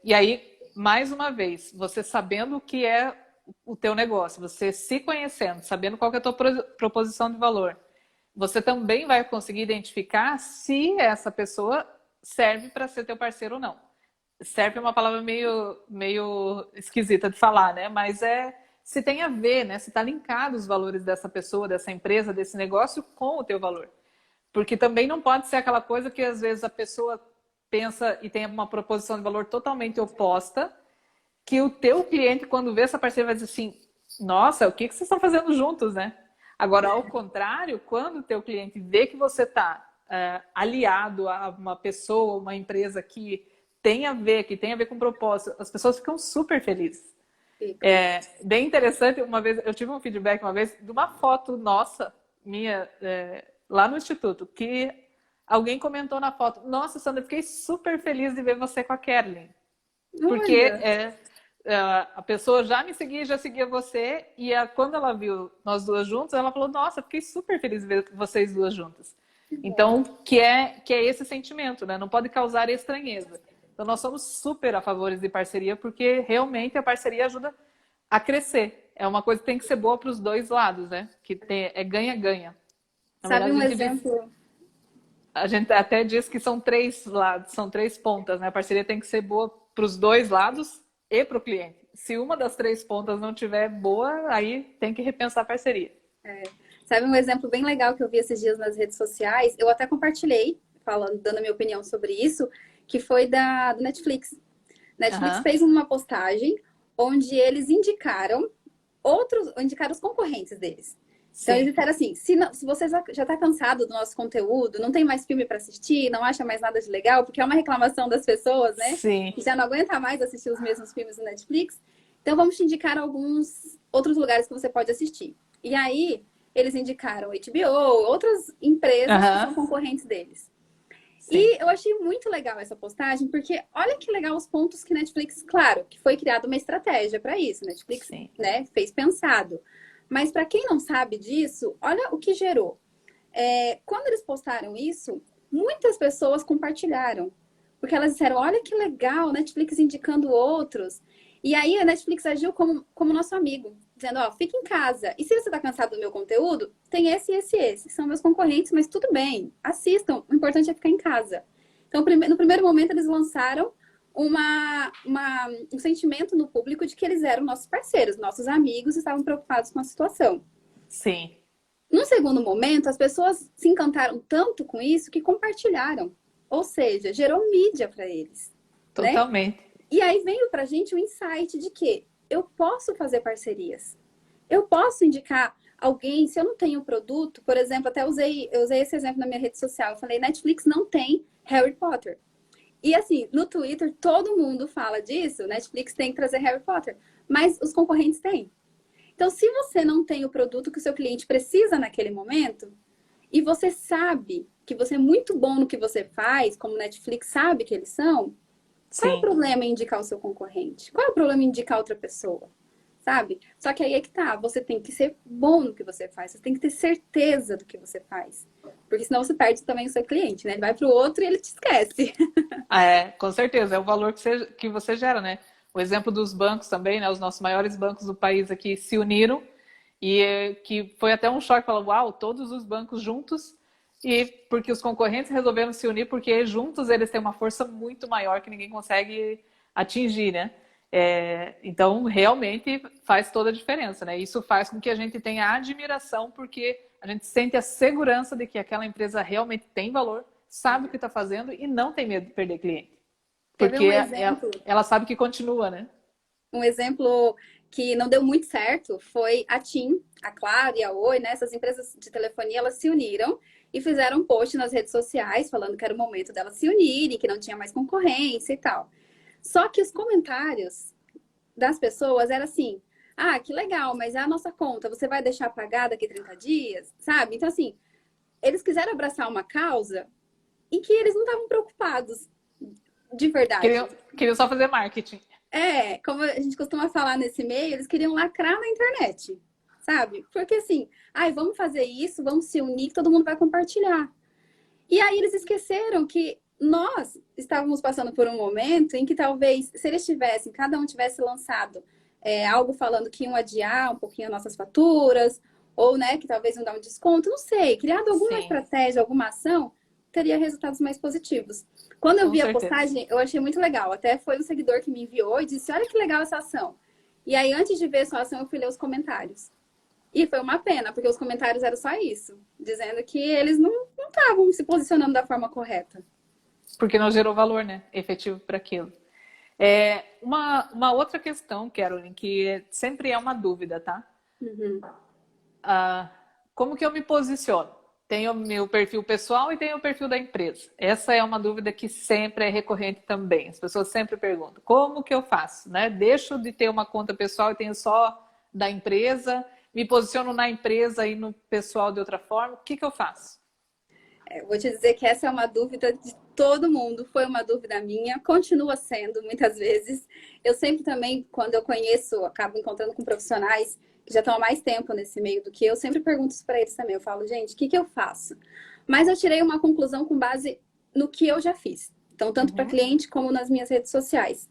E aí, mais uma vez, você sabendo o que é o teu negócio, você se conhecendo, sabendo qual que é a tua proposição de valor, você também vai conseguir identificar se essa pessoa serve para ser teu parceiro ou não. Serve é uma palavra meio esquisita de falar, né? Mas se tem a ver, né? Se está linkado os valores dessa pessoa, dessa empresa, desse negócio com o teu valor. Porque também não pode ser aquela coisa que às vezes a pessoa pensa e tem uma proposição de valor totalmente oposta, que o teu cliente, quando vê essa parceria, vai dizer assim, nossa, o que vocês estão fazendo juntos, né? Agora, ao contrário, quando o teu cliente vê que você está aliado a uma pessoa, uma empresa que tem a ver com propósito, as pessoas ficam super felizes. Bem interessante, uma vez, eu tive um feedback uma vez de uma foto nossa, minha, lá no Instituto, que alguém comentou na foto, nossa, Sandra, fiquei super feliz de ver você com a Kerlin. Porque a pessoa já me seguia, já seguia você, e quando ela viu nós duas juntas, ela falou, nossa, fiquei super feliz de ver vocês duas juntas. Então, que é esse sentimento, né? Não pode causar estranheza. Então, nós somos super a favor de parceria, porque realmente a parceria ajuda a crescer. É uma coisa que tem que ser boa para os dois lados, né? Que é ganha-ganha. Sabe um exemplo? A gente até diz que são 3 lados, são 3 pontas, né? A parceria tem que ser boa para os dois lados e para o cliente. Se uma das 3 pontas não tiver boa, aí tem que repensar a parceria. Sabe um exemplo bem legal que eu vi esses dias nas redes sociais? Eu até compartilhei, dando a minha opinião sobre isso, que foi do Netflix. Netflix fez uma postagem onde eles indicaram os concorrentes deles. Então, eles disseram assim, se você já está cansado do nosso conteúdo, não tem mais filme para assistir, não acha mais nada de legal, porque é uma reclamação das pessoas, né? Sim. Que já não aguenta mais assistir os mesmos filmes do Netflix. Então, vamos te indicar alguns outros lugares que você pode assistir. E aí, eles indicaram HBO, outras empresas que são concorrentes deles. Sim. E eu achei muito legal essa postagem, porque olha que legal os pontos que Netflix, claro, que foi criada uma estratégia para isso. Netflix, né, fez pensado. Mas para quem não sabe disso, olha o que gerou. Quando eles postaram isso, muitas pessoas compartilharam. Porque elas disseram, olha que legal, Netflix indicando outros. E aí a Netflix agiu como nosso amigo, dizendo, ó, fica em casa. E se você está cansado do meu conteúdo, tem esse e esse e esse. São meus concorrentes, mas tudo bem, assistam. O importante é ficar em casa. Então, no primeiro momento, eles lançaram um sentimento no público de que eles eram nossos parceiros, nossos amigos, e estavam preocupados com a situação. Sim. No segundo momento, as pessoas se encantaram tanto com isso que compartilharam. Ou seja, gerou mídia para eles. Totalmente. Né? E aí veio pra gente o insight de que eu posso fazer parcerias. Eu posso indicar alguém, se eu não tenho produto, por exemplo, até eu usei esse exemplo na minha rede social. Eu falei, Netflix não tem Harry Potter. E assim, no Twitter, todo mundo fala disso. Netflix tem que trazer Harry Potter. Mas os concorrentes têm. Então, se você não tem o produto que o seu cliente precisa naquele momento, e você sabe que você é muito bom no que você faz, como Netflix sabe que eles são, Qual é o Sim. problema em indicar o seu concorrente? Qual é o problema em indicar outra pessoa? Sabe? Só que aí é que tá, você tem que ser bom no que você faz, você tem que ter certeza do que você faz. Porque senão você perde também o seu cliente, né? Ele vai pro outro e ele te esquece. É, com certeza, é o valor que você gera, né? O exemplo dos bancos também, né? Os nossos maiores bancos do país aqui se uniram e que foi até um choque, falar, uau, todos os bancos juntos e porque os concorrentes resolveram se unir porque juntos eles têm uma força muito maior que ninguém consegue atingir, né? Então, realmente faz toda a diferença, né? Isso faz com que a gente tenha admiração porque a gente sente a segurança de que aquela empresa realmente tem valor, sabe o que está fazendo e não tem medo de perder cliente. Quer ver Porque um exemplo? ela sabe que continua, né? Um exemplo que não deu muito certo foi a TIM, a Claro e a Oi, né? Essas empresas de telefonia, elas se uniram e fizeram um post nas redes sociais falando que era o momento delas se unirem, que não tinha mais concorrência e tal. Só que os comentários das pessoas eram assim: ah, que legal, mas é a nossa conta, você vai deixar pagar daqui 30 dias, sabe? Então, assim, eles quiseram abraçar uma causa em que eles não estavam preocupados de verdade. Queriam só fazer marketing. Como a gente costuma falar nesse meio, eles queriam lacrar na internet, sabe? Porque assim, ai, vamos fazer isso, vamos se unir, que todo mundo vai compartilhar. E aí eles esqueceram que nós estávamos passando por um momento em que talvez, se eles tivessem, cada um tivesse lançado algo falando que iam adiar um pouquinho as nossas faturas, ou né, que talvez iam dar um desconto, não sei, criado alguma Sim, estratégia, alguma ação, teria resultados mais positivos. Quando eu com vi a certeza. postagem, eu achei muito legal. Até foi um seguidor que me enviou e disse: olha que legal essa ação. E aí, antes de ver essa ação, eu fui ler os comentários. E foi uma pena, porque os comentários eram só isso, dizendo que eles não estavam se posicionando da forma correta. Porque não gerou valor, né? Efetivo para aquilo. Uma outra questão, Carolyn, que sempre é uma dúvida, tá? Uhum. Como que eu me posiciono? Tenho o meu perfil pessoal e tenho o perfil da empresa. Essa é uma dúvida que sempre é recorrente também. As pessoas sempre perguntam: como que eu faço? Né? Deixo de ter uma conta pessoal e tenho só da empresa? Me posiciono na empresa e no pessoal de outra forma? O que que eu faço? Vou te dizer que essa é uma dúvida de todo mundo, foi uma dúvida minha, continua sendo muitas vezes. Eu sempre também, quando eu conheço, acabo encontrando com profissionais que já estão há mais tempo nesse meio do que eu, sempre pergunto isso para eles também. Eu falo, gente, o que que eu faço? Mas eu tirei uma conclusão com base no que eu já fiz. Então, tanto para Uhum. cliente como nas minhas redes sociais.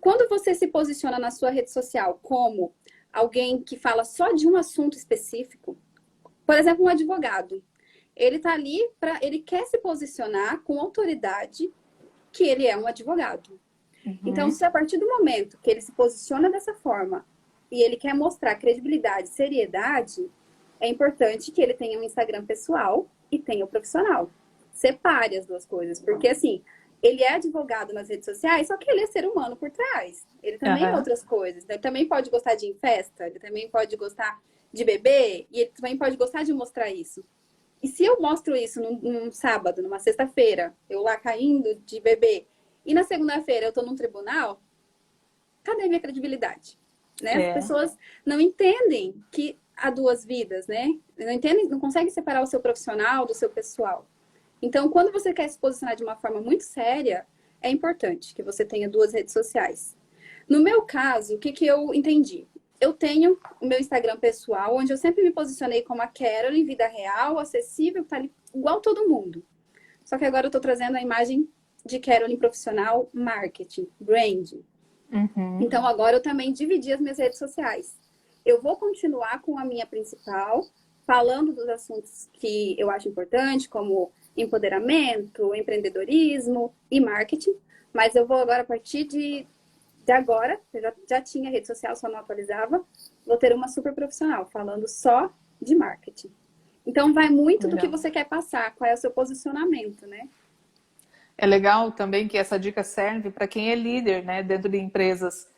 Quando você se posiciona na sua rede social como alguém que fala só de um assunto específico, por exemplo, um advogado, ele está ali para, ele quer se posicionar com autoridade que ele é um advogado. Então, Uhum. se a partir do momento que ele se posiciona dessa forma e ele quer mostrar credibilidade, seriedade, é importante que ele tenha um Instagram pessoal e tenha o profissional. Separe as duas coisas, porque assim, ele é advogado nas redes sociais, só que ele é ser humano por trás. Ele também é Uhum. outras coisas. Ele também pode gostar de ir em festa, ele também pode gostar de beber e ele também pode gostar de mostrar isso. E se eu mostro isso num sábado, numa sexta-feira, eu lá caindo de bebê, e na segunda-feira eu tô num tribunal, cadê a minha credibilidade? Né? As É, pessoas não entendem que há duas vidas, né? Não entendem, não conseguem separar o seu profissional do seu pessoal. Então, quando você quer se posicionar de uma forma muito séria, é importante que você tenha duas redes sociais. No meu caso, o que, que eu entendi? Eu tenho o meu Instagram pessoal, onde eu sempre me posicionei como a Carol em vida real, acessível, tá ali igual todo mundo. Só que agora eu estou trazendo a imagem de Carolyn profissional, marketing, branding. uhum. Então agora eu também dividi as minhas redes sociais. Eu vou continuar com a minha principal, falando dos assuntos que eu acho importante, como empoderamento, empreendedorismo e marketing. Mas eu vou agora, a partir de agora, eu já tinha rede social, só não atualizava, vou ter uma super profissional, falando só de marketing. Então vai muito do que Legal. você quer passar, qual é o seu posicionamento, né? É legal também que essa dica serve para quem é líder, né, dentro de empresas.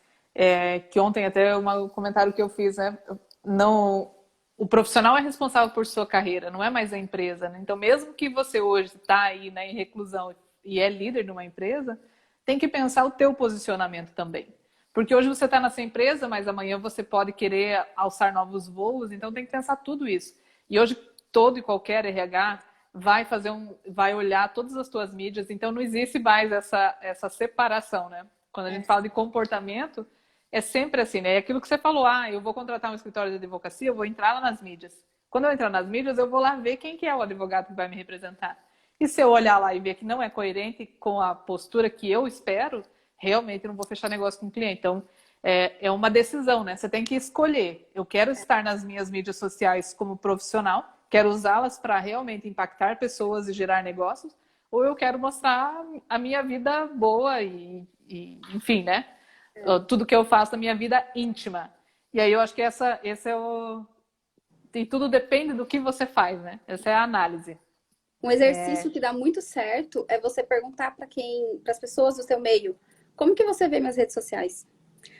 Que ontem até um comentário que eu fiz, né, não, o profissional é responsável por sua carreira, não é mais a empresa, né? Então, mesmo que você hoje está aí, né, em reclusão e é líder de uma empresa, tem que pensar o teu posicionamento também. Porque hoje você está nessa empresa, mas amanhã você pode querer alçar novos voos, então tem que pensar tudo isso. E hoje todo e qualquer RH vai olhar todas as tuas mídias, então não existe mais essa separação, né? Quando a gente fala de comportamento, é sempre assim, né? É aquilo que você falou, eu vou contratar um escritório de advocacia, eu vou entrar lá nas mídias. Quando eu entrar nas mídias, eu vou lá ver quem que é o advogado que vai me representar. E se eu olhar lá e ver que não é coerente com a postura que eu espero, realmente eu não vou fechar negócio com o cliente. Então, é uma decisão, né? Você tem que escolher. Eu quero estar nas minhas mídias sociais como profissional, quero usá-las para realmente impactar pessoas e gerar negócios, ou eu quero mostrar a minha vida boa e enfim, né? Tudo que eu faço na minha vida íntima. E aí eu acho que esse é o... E tudo depende do que você faz, né? Essa é a análise. Um exercício que dá muito certo é você perguntar para as pessoas do seu meio, como que você vê minhas redes sociais?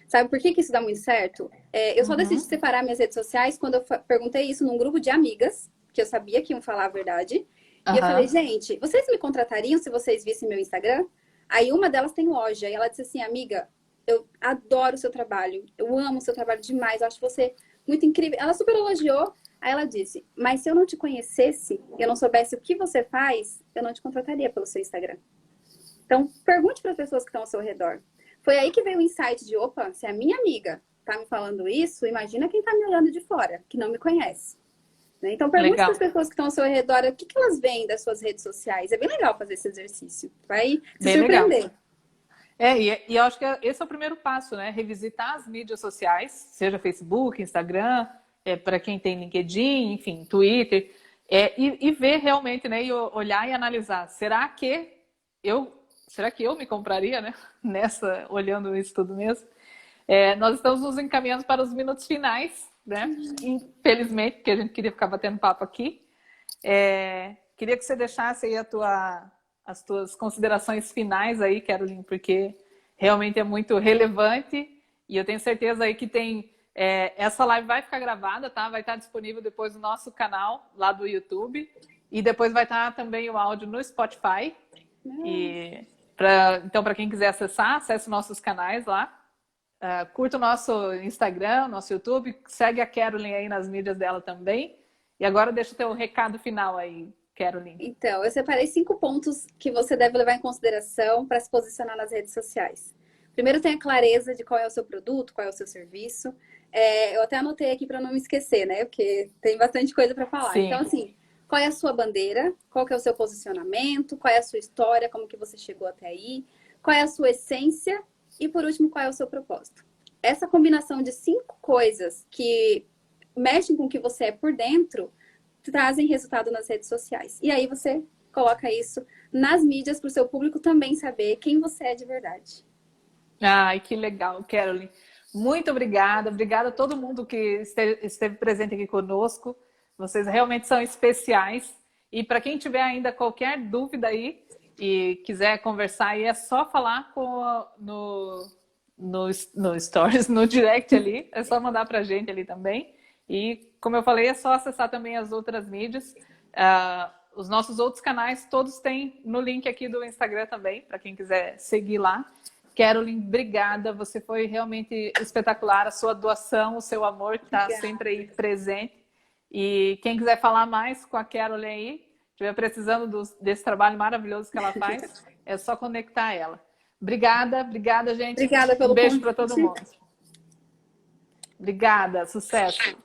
Sabe por que isso dá muito certo? Eu só decidi separar minhas redes sociais quando eu perguntei isso num grupo de amigas, que eu sabia que iam falar a verdade. E eu falei, gente, vocês me contratariam se vocês vissem meu Instagram? Aí uma delas tem loja, e ela disse assim, amiga, eu adoro o seu trabalho, eu amo o seu trabalho demais, eu acho você muito incrível. Ela super elogiou. Aí ela disse, mas se eu não te conhecesse, eu não soubesse o que você faz, eu não te contrataria pelo seu Instagram. Então, pergunte para as pessoas que estão ao seu redor. Foi aí que veio o insight de, opa, se a minha amiga tá me falando isso, imagina quem tá me olhando de fora, que não me conhece. Né? Então, pergunte para as pessoas que estão ao seu redor o que elas veem das suas redes sociais. É bem legal fazer esse exercício. Vai se surpreender. Legal. E eu acho que esse é o primeiro passo, né? Revisitar as mídias sociais, seja Facebook, Instagram, para quem tem LinkedIn, enfim, Twitter, e ver realmente, né? E olhar e analisar. Será que eu me compraria, né? Olhando isso tudo mesmo? Nós estamos nos encaminhando para os minutos finais, né? Infelizmente, porque a gente queria ficar batendo papo aqui. Queria que você deixasse aí as tuas considerações finais aí, Caroline, porque realmente é muito relevante e eu tenho certeza aí que essa live vai ficar gravada, tá? Vai estar disponível depois no nosso canal lá do YouTube e depois vai estar também o áudio no Spotify. Então, para quem quiser acessar, acesse nossos canais lá. Curta o nosso Instagram, nosso YouTube, segue a Caroline aí nas mídias dela também. E agora deixa o teu recado final aí, Caroline. Então, eu separei 5 pontos que você deve levar em consideração para se posicionar nas redes sociais. Primeiro, tenha clareza de qual é o seu produto, qual é o seu serviço. Eu até anotei aqui para não me esquecer, né? Porque tem bastante coisa para falar. Sim. Então, assim, qual é a sua bandeira? Qual que é o seu posicionamento? Qual é a sua história? Como que você chegou até aí? Qual é a sua essência? E, por último, qual é o seu propósito? Essa combinação de 5 coisas que mexem com o que você é por dentro trazem resultado nas redes sociais. E aí você coloca isso nas mídias para o seu público também saber quem você é de verdade. Ai, que legal, Caroline. Muito obrigada. Obrigada a todo mundo que esteve presente aqui conosco. Vocês realmente são especiais. E para quem tiver ainda qualquer dúvida aí e quiser conversar, aí é só falar no Stories, no direct ali. É só mandar para a gente ali também. E, como eu falei, é só acessar também as outras mídias. Os nossos outros canais, todos têm no link aqui do Instagram também, para quem quiser seguir lá. Caroline, obrigada. Você foi realmente espetacular. A sua doação, o seu amor que está sempre aí presente. E quem quiser falar mais com a Caroline aí, estiver precisando desse trabalho maravilhoso que ela faz, é só conectar ela. Obrigada, gente. Obrigada pelo beijo para todo mundo. Obrigada, sucesso.